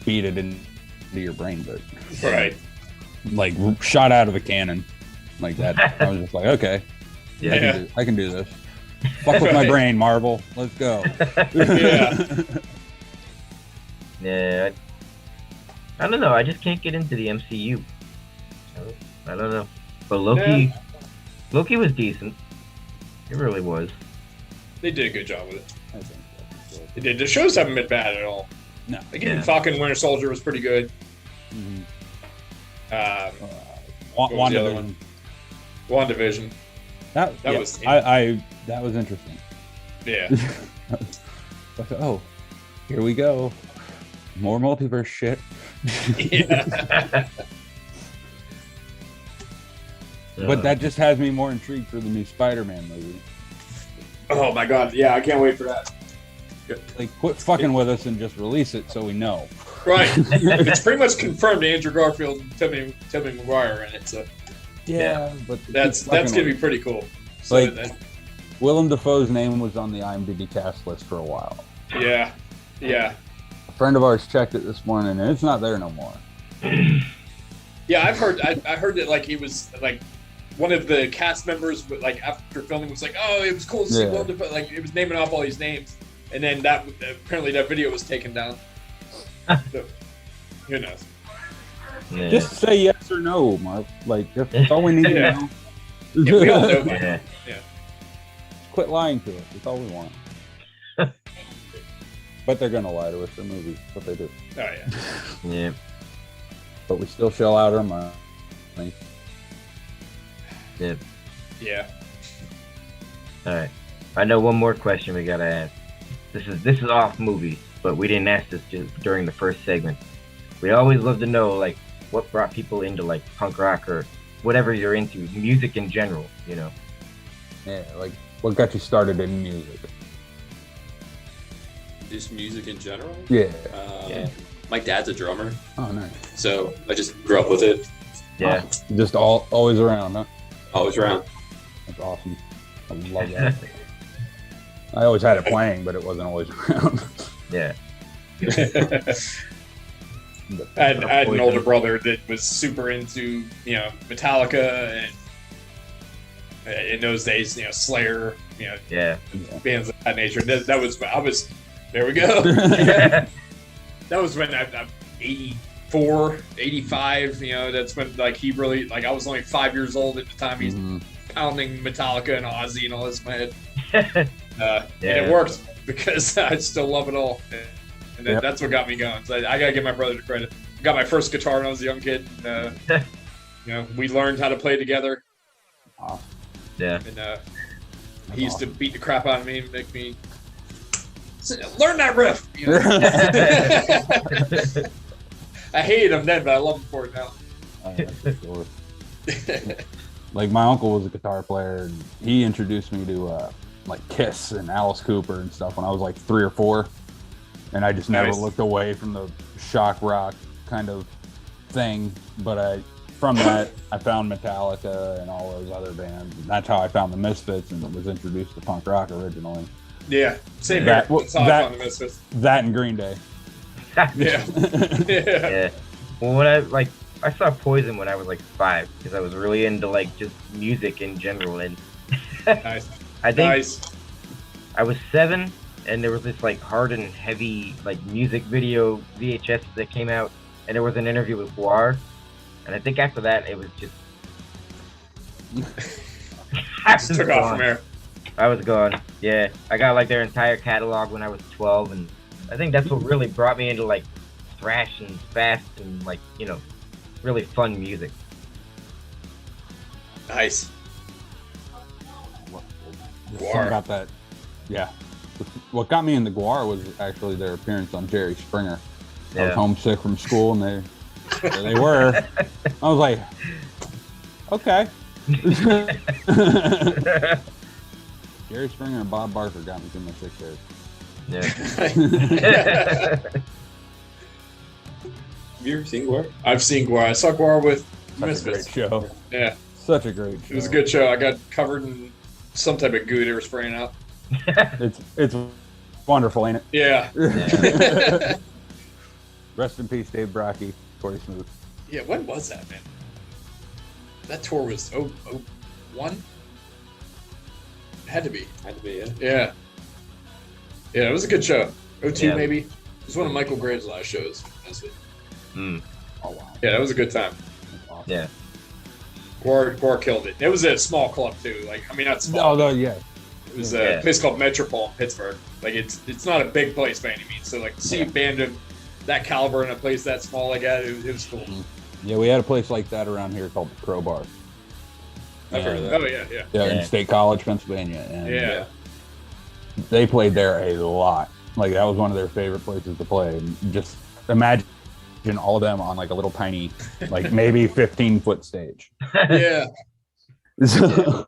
beat it into your brain, but
Right.
like shot out of a cannon, like that. I was just like, okay, I can do this. Fuck with my
Right.
brain, Marvel. Let's go.
Yeah.
Yeah. I don't know. I just can't get into the MCU. I don't know. But Loki was decent. It really was.
They did a good job with it.
I think so.
They did. The shows haven't been bad at all.
No.
Like even Falcon Winter Soldier was pretty good.
Mhm.
What was the other
WandaVision.
one? WandaVision.
That
Yeah,
was that was interesting.
Yeah.
Like, oh, here we go. More multiverse shit.
Yeah.
But that just has me more intrigued for the new Spider-Man movie.
Oh my god. Yeah, I can't wait for that.
Like, quit fucking with us and just release it so we know.
Right. It's pretty much confirmed Andrew Garfield and Tobey Maguire in it, so
Yeah, but
that's gonna be pretty cool. So
Like- Willem Dafoe's name was on the IMDb cast list for a while.
yeah.
A friend of ours checked it this morning, and it's not there no more.
Yeah, I've heard. I heard that like he was like one of the cast members, but like after filming was like, oh, it was cool to see
Yeah.
Willem Dafoe. Like it was naming off all these names, and then that apparently that video was taken down. So, who knows?
Yeah.
Just say yes or no, Mark. Like, that's all we need
Yeah.
to know.
Yeah, we all know by
Yeah.
now.
Quit lying to us. That's all we want. But they're gonna lie to us. They're movies. That's what they do.
Oh yeah.
Yeah.
But we still shell out our money.
Yeah.
Yeah.
All right. I know one more question we gotta ask. This is off movie, but we didn't ask this just during the first segment. We always love to know like what brought people into like punk rock or whatever you're into, music in general. You know.
Yeah, like what got you started in music?
Just music in general.
Yeah.
Yeah.
My dad's a drummer,
Oh, nice.
so I just grew up with it.
Yeah.
Just always around, huh?
Always around.
That's awesome. I love that. I always had it playing, but it wasn't always around.
Yeah.
I had an older brother that was super into, Metallica and in those days, Slayer,
Yeah.
bands of that nature. There we go. That was when I'm 84, 85, that's when he really, I was only 5 years old at the time. He's pounding Metallica and Ozzy and all this in my head. And it worked because I still love it all. And that's what got me going. So I gotta give my brother the credit. Got my first guitar when I was a young kid. We learned how to play together.
Yeah.
And he used to beat the crap out of me and make me learn that riff. I hated him then, but I love him for it now.
For sure. My uncle was a guitar player, and he introduced me to Kiss and Alice Cooper and stuff when I was 3 or 4, and I just never looked away from the shock rock kind of thing. But from that, I found Metallica and all those other bands. And that's how I found the Misfits and was introduced to punk rock originally.
Yeah, same here. That's how I found the Misfits.
That and Green Day.
Yeah.
Yeah. Well, when I saw Poison when I was 5 because I was really into just music in general, and
Nice.
I think
Nice.
I was 7, and there was this hard and heavy music video VHS that came out, and there was an interview with Guar, and I think after that it was just
Just took off from there.
I was gone. Yeah, I got their entire catalog when I was 12, and I think that's what really brought me into thrash and fast and really fun music.
Nice.
Guar got that. Yeah. What got me into Guar was actually their appearance on Jerry Springer. I was homesick from school, and there they were. I was like, okay. Jerry Springer and Bob Barker got me through my 6 years.
Yeah.
Have you ever seen Guar?
I've seen Guar. I saw Guar with
Such a
Misfits.
great show.
Yeah.
Such a great show.
It was a good show. I got covered in some type of goo they were spraying out.
It's wonderful, ain't it?
Yeah.
Rest in peace, Dave Brockie, Corey Smooth.
Yeah, when was that, man? That tour was 01? It had to be.
Yeah.
Yeah. Yeah, it was a good show. 02
Yeah.
maybe. It was one of Michael Graves' last shows. That's it.
Mm.
Oh, wow.
Yeah, that was a good time.
That's awesome.
Yeah.
Guar killed it. It was a small club too. Not small.
No, yeah.
It was a place called Metropole in Pittsburgh. It's not a big place by any means. So to see a band of that caliber in a place that small like that, it was cool.
Yeah, we had a place like that around here called the Crowbar.
I've heard of that.
Oh yeah.
Yeah, in State College, Pennsylvania. And
Yeah.
they played there a lot. That was one of their favorite places to play. And just imagine all of them on a little tiny, maybe 15-foot stage.
Yeah.
So,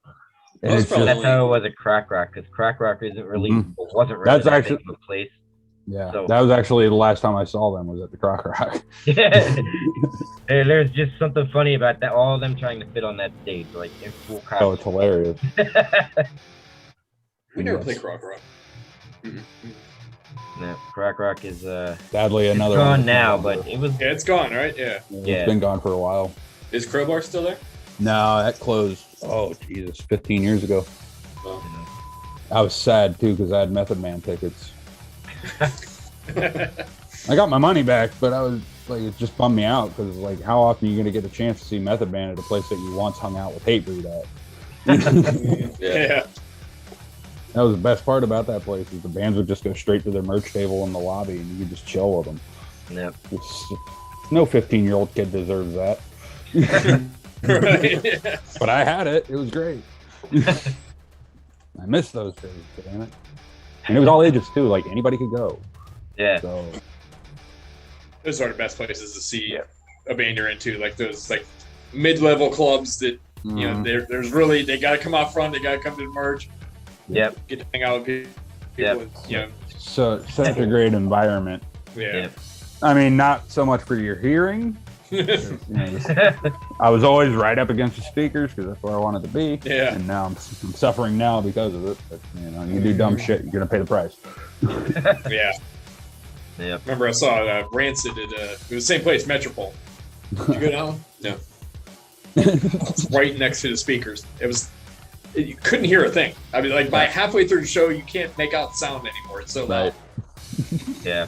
and
Most
it's
probably-
That's how it was at Crack Rock, because Crack Rock wasn't really
That's
that big
actually-
of a place.
yeah,
So-
that was actually the last time I saw them was at the Croc Rock.
There's just something funny about that. All of them trying to fit on that stage, in full costume.
Oh, it's hilarious.
We never
Yes.
played Croc Rock.
No, Crack Rock is
Sadly,
it's
another
gone
one.
now, but it was
Yeah, it's gone, right? Yeah.
It's been gone for a while.
Is Crowbar still there?
No, that closed. Oh, Jesus, 15 years ago.
Oh.
I was sad too because I had Method Man tickets. I got my money back, but I was it just bummed me out because how often are you gonna get a chance to see Method Man at a place that you once hung out with Hatebreed at?
Yeah.
That was the best part about that place is the bands would just go straight to their merch table in the lobby and you could just chill with them.
Yep.
No 15-year-old kid deserves that.
Right.
But I had it. It was great. I miss those days, damn it. And it was all ages too. Anybody could go.
Yeah.
So
Those are the best places to see a band you're into. Those mid-level clubs that there's really they got to come out front. They got to come to the merge.
Yep.
Get to hang out with people.
Yep.
And,
so such a great environment.
yeah.
I mean, not so much for your hearing, I was always right up against the speakers because that's where I wanted to be.
Yeah.
And now I'm suffering now because of it. But, you do dumb shit, you're gonna pay the price.
Yeah.
Yep.
Remember, I saw Rancid at it was the same place, Metropole. Did you go down?
No.
It's right next to the speakers. You couldn't hear a thing. I mean, like by halfway through the show, you can't make out sound anymore. It's so loud.
Yeah.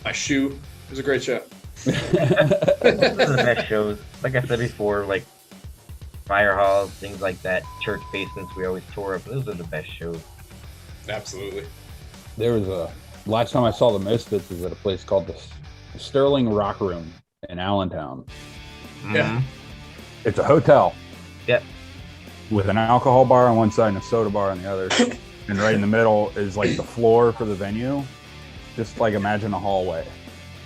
My shoe. It was a great show.
Those are the best shows. Like I said before, like fire halls, things like that, church basements we always tore up. Those are the best shows.
Absolutely.
There was last time I saw the Misfits was at a place called the Sterling Rock Room in Allentown.
Yeah.
It's a hotel.
Yep.
With an alcohol bar on one side and a soda bar on the other. And right in the middle is like the floor for the venue. Just like imagine a hallway.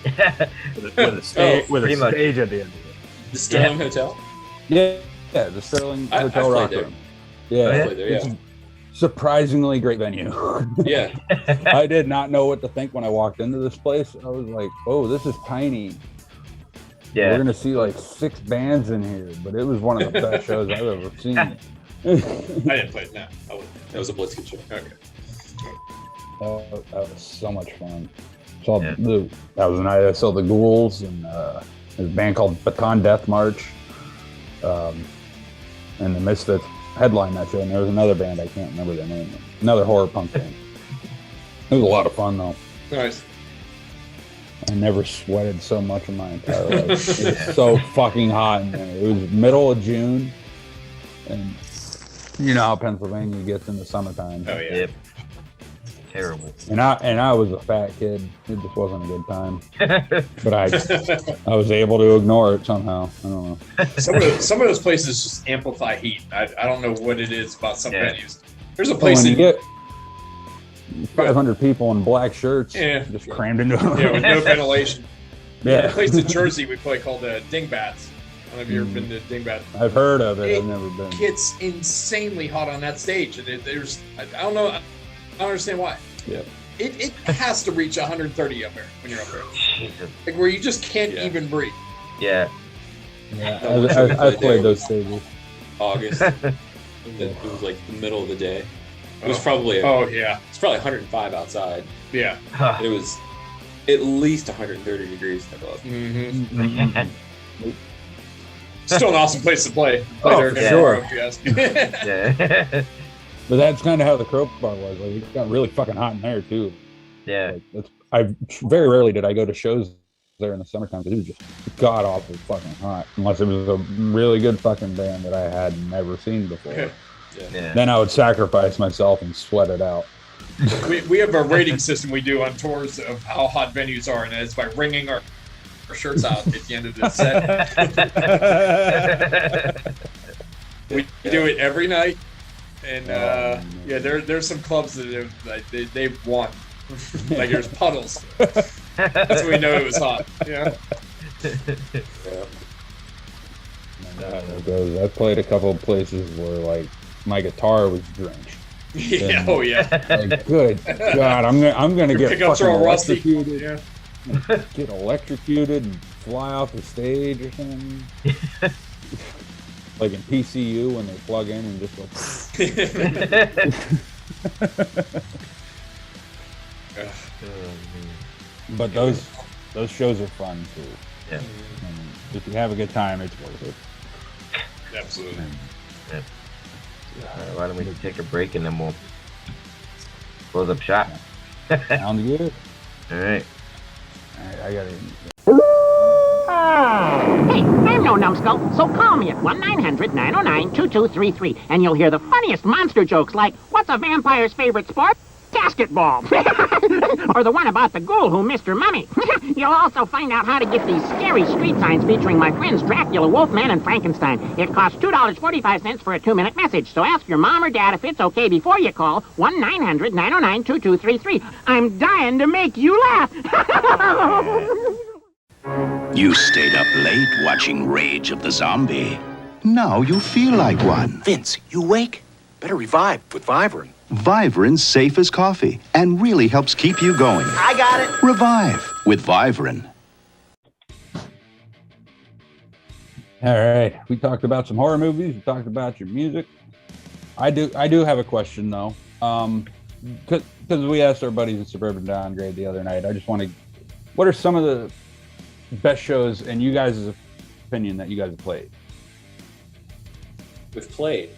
with a stage at the end of it.
The Sterling Hotel?
Yeah, the Sterling Hotel
I've
Rock
played
Room. Yeah,
I've played there,
it's a surprisingly great venue.
Yeah.
I did not know what to think when I walked into this place. I was like, oh, this is tiny.
Yeah.
We're going to see like 6 bands in here, but it was one of the best shows I've ever seen.
I didn't play it. No, I wouldn't.
That was a Blitzkid show.
Okay.
That was so much fun. That was the night I saw the Ghouls and there's a band called Baton Death March. And the Misfits headlined that show, and there was another band, I can't remember their name. Another horror punk band. It was a lot of fun though.
Nice.
I never sweated so much in my entire life. It was so fucking hot in there. It was middle of June, and you know how Pennsylvania gets in the summertime.
Oh yeah.
Yep. Terrible.
And I was a fat kid. It just wasn't a good time. But I was able to ignore it somehow. I don't know.
Some of those places just amplify heat. I don't know what it is about some venues. There's a
When
place
you
in
get 500 people in black shirts, just crammed into
with no ventilation.
Yeah.
A place in Jersey we play called Dingbats. I don't know if you've ever been to Dingbat.
I've heard of it. I've never been.
It gets insanely hot on that stage, and I don't know. I don't understand why.
Yeah.
It has to reach 130 up there when you're up there.
Jesus.
Like where you just can't even breathe.
Yeah.
Yeah, I played those stages.
August. It was like the middle of the day. It was probably it's probably 105 outside.
Yeah.
It was at least 130 degrees above.
Mm-hmm. Still an awesome place to play.
For sure.
If you ask.
Yeah.
But that's kind of how the Crowbar was. Like, it got really fucking hot in there too.
Yeah.
Like, very rarely did I go to shows there in the summertime because it was just god awful fucking hot. Unless it was a really good fucking band that I had never seen before.
Yeah.
Then I would sacrifice myself and sweat it out.
We have a rating system we do on tours of how hot venues are, and it's by wringing our shirts out at the end of the set. We do it every night. And there's some clubs that they've won. Like there's puddles. That's when we know it was hot. Yeah.
I played a couple of places where like my guitar was drenched.
Yeah.
And,
Oh yeah.
Like, good God, I'm gonna get
Pickups
fucking
are all rusty.
electrocuted.
Yeah.
Get electrocuted and fly off the stage or something. Like in PCU when they plug in and just go. But those shows are fun too.
Yeah.
And if you have a good time, it's worth it.
Absolutely.
Yeah. Why don't we take a break and then we'll close up shop?
Sounds good.
All right.
I gotta.
Hey, I'm no numbskull, so call me at 1-900-909-2233, and you'll hear the funniest monster jokes like, what's a vampire's favorite sport? Basketball. Or the one about the ghoul who missed her mummy. You'll also find out how to get these scary street signs featuring my friends Dracula, Wolfman, and Frankenstein. It costs $2.45 for a 2-minute message, so ask your mom or dad if it's okay before you call 1-900-909-2233. I'm dying to make you laugh.
You stayed up late watching Rage of the Zombie. Now you feel like one.
Vince, you awake? Better revive with Vibrant.
Vivarin's safe as coffee and really helps keep you going.
I got it.
Revive with Vivarin.
All right. We talked about some horror movies. We talked about your music. I do have a question though. Because we asked our buddies at Suburban Downgrade the other night. I just want to. What are some of the best shows in you guys' opinion that you guys have played?
We've played.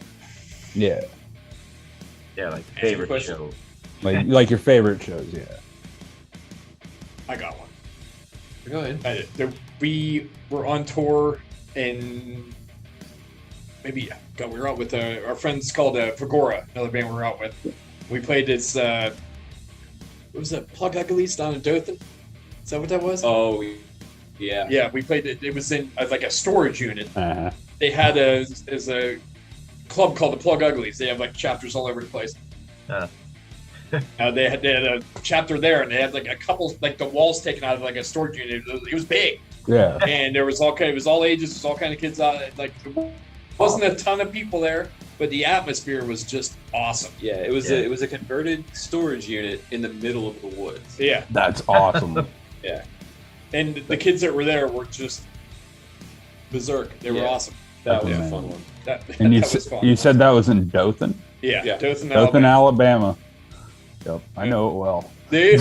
Yeah.
Yeah, like favorite show.
Like your favorite shows, yeah.
I got one.
Go ahead.
We were on tour in we were out with our friends called Fagora, another band we were out with. We played this, what was that, Plug Uglies down in Dothan? Is that what that was?
Oh, yeah.
Yeah, we played it. It was in like a storage unit.
Uh-huh.
They had a club called the Plug Uglies. They have like chapters all over the place. They had a chapter there, and they had like a couple, like the walls taken out of like a storage unit. It was big.
Yeah.
And there was it was all ages, it was all kind of kids out. Like there wasn't a ton of people there, but the atmosphere was just awesome.
Yeah, it was a converted storage unit in the middle of the woods.
Yeah.
That's awesome.
Yeah.
And the kids that were there were just berserk. They were awesome.
That was a fun one.
And
that was fun.
you said that was in Dothan?
Yeah.
Dothan, Alabama. Yep, I know it well.
Dude.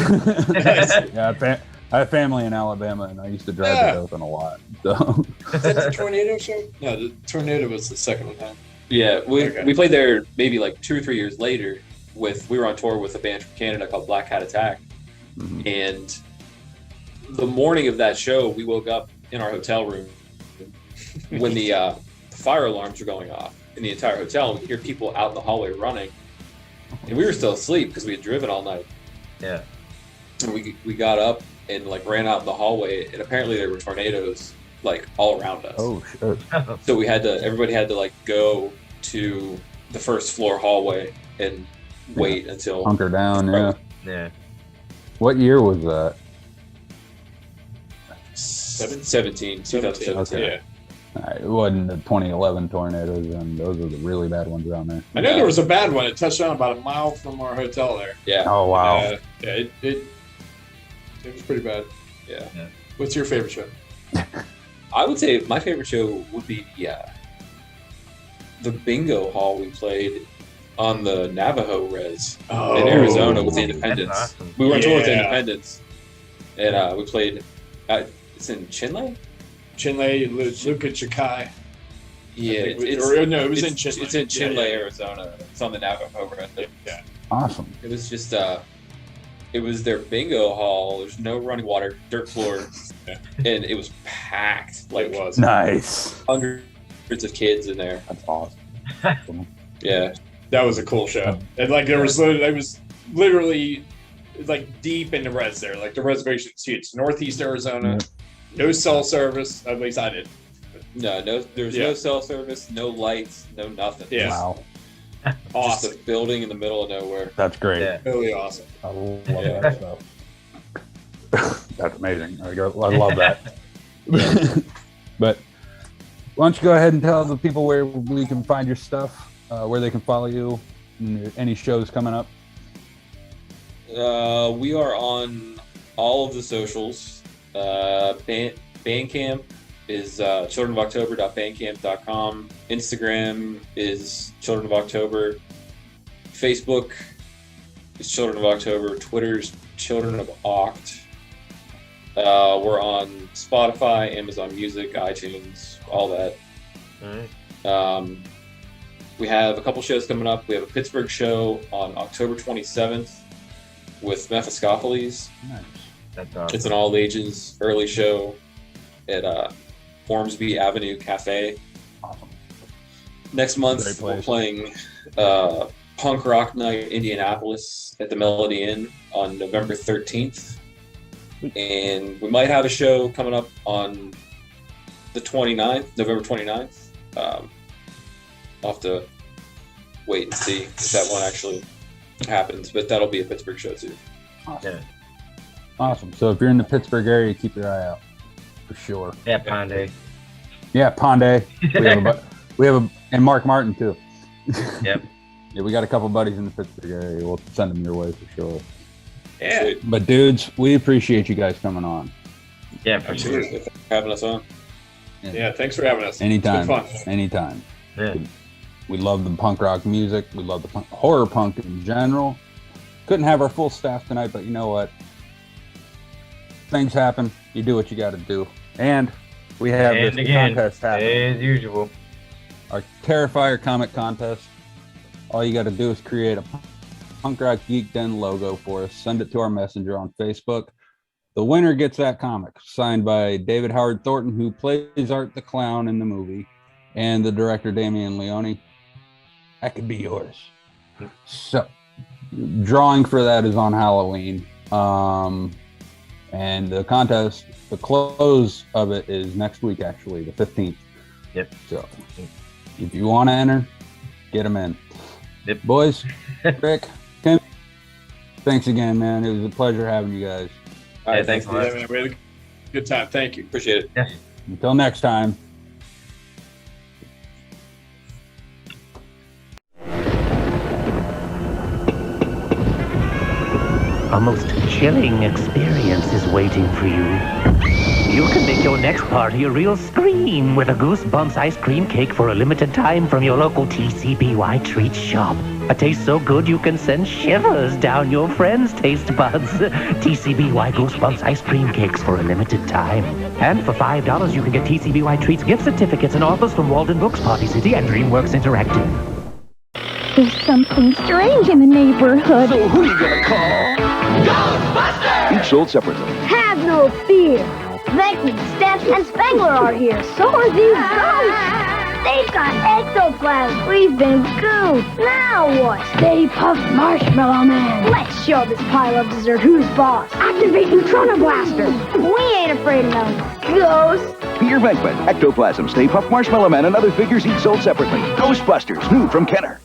Yeah, I have family in Alabama, and I used to drive to Dothan a lot. So.
Is that the tornado show? No, the tornado was the second one. Huh?
Yeah, we played there maybe like 2 or 3 years later. We were on tour with a band from Canada called Black Hat Attack, and the morning of that show, we woke up in our hotel room when the fire alarms were going off in the entire hotel. We could hear people out in the hallway running, and we were still asleep because we had driven all night.
Yeah,
and we got up and like ran out in the hallway, and apparently there were tornadoes like all around us.
Oh shit!
So everybody had to like go to the first floor hallway and wait until
hunker down. Yeah.
Yeah.
What year was that?
2017.
Okay.
Yeah.
It wasn't the 2011 tornadoes, and those were the really bad ones around there.
I know there was a bad one. It touched down about a mile from our hotel there.
Yeah.
Oh wow.
Yeah. It was pretty bad.
Yeah.
What's your favorite show?
I would say my favorite show would be the bingo hall we played on the Navajo res in Arizona with Independence.
Awesome.
We were on tour with Independence, and we played. It's in Chinle.
Luca Chikai.
Yeah,
it was in Chinle.
It's in Chinle, Arizona. It's on the Navajo res.
Yeah.
Awesome.
It was just it was their bingo hall. There's no running water, dirt floor, and it was packed. Like
it was
nice.
Hundreds of kids in there.
That's awesome.
Yeah,
that was a cool show. And like I was literally like deep in the res there. Like the reservation seats, Northeast Arizona, no cell service. At least I did.
No. There's no cell service, no lights, no nothing.
Yeah.
Wow.
Awesome.
Just a building in the middle of nowhere.
That's great.
Yeah.
Really awesome.
I love that stuff. That's amazing. I love that. But why don't you go ahead and tell the people where we can find your stuff, where they can follow you, and any shows coming up?
We are on all of the socials. Bandcamp is childrenofoctober.bandcamp.com. Instagram is Children of October. Facebook is Children of October. Twitter's Children of Oct. We're on Spotify, Amazon Music, iTunes, all that.
All right.
We have a couple shows coming up. We have a Pittsburgh show on October 27th with Mephistopheles.
Nice.
That's awesome.
It's an all ages early show at Ormsby Avenue Cafe.
Awesome.
Next month
Great
we're
place.
playing Punk Rock Night Indianapolis at the Melody Inn on November 13th. And we might have a show coming up on the 29th, November 29th. I'll have to wait and see if that one actually happens, but that'll be a Pittsburgh show too.
Awesome.
Yeah.
Awesome. So if you're in the Pittsburgh area, keep your eye out for sure.
Yeah, Ponde.
Yeah, Ponde. We have a and Mark Martin too.
Yep.
Yeah, we got a couple buddies in the Pittsburgh area. We'll send them your way for sure.
Yeah.
But dudes, we appreciate you guys coming on.
Yeah, for sure.
Thanks for having us on.
Yeah, thanks for having us.
Anytime.
It's been fun.
Anytime.
Yeah.
We love the punk rock music. We love the horror punk in general. Couldn't have our full staff tonight, but you know what? Things happen. You do what you got to do. And we have this contest happening.
As usual.
Our Terrifier comic contest. All you got to do is create a Punk Rock Geek Den logo for us. Send it to our messenger on Facebook. The winner gets that comic, signed by David Howard Thornton, who plays Art the Clown in the movie, and the director Damian Leone. That could be yours. So, drawing for that is on Halloween. And the contest, the close of it is next week, actually, the 15th.
Yep.
So, if you want to enter, get them in.
Yep.
Boys, Rick, Tim, thanks again, man. It was a pleasure having you guys.
All right, thanks.
Yeah, man, we had a good time. Thank you.
Appreciate it.
Yes.
Until next time.
A most chilling experience is waiting for you. You can make your next party a real scream with a Goosebumps ice cream cake for a limited time from your local TCBY treat shop. A taste so good you can send shivers down your friends' taste buds. TCBY Goosebumps ice cream cakes for a limited time. And for $5, you can get TCBY treats, gift certificates, and offers from Walden Books, Party City, and DreamWorks Interactive.
There's something strange in the neighborhood.
So who are you gonna call? Ghostbusters! Each sold separately.
Have no fear. Becky, Steph, and Spangler are here. So are these ghosts. They've got ectoplasm. We've been goofed. Now what? Stay Puft Marshmallow Man. Let's show this pile of dessert who's boss. Activate Neutrona Blaster. We ain't afraid of no ghosts.
Peter Venkman, Ectoplasm, Stay Puft Marshmallow Man, and other figures each sold separately. Ghostbusters, new from Kenner.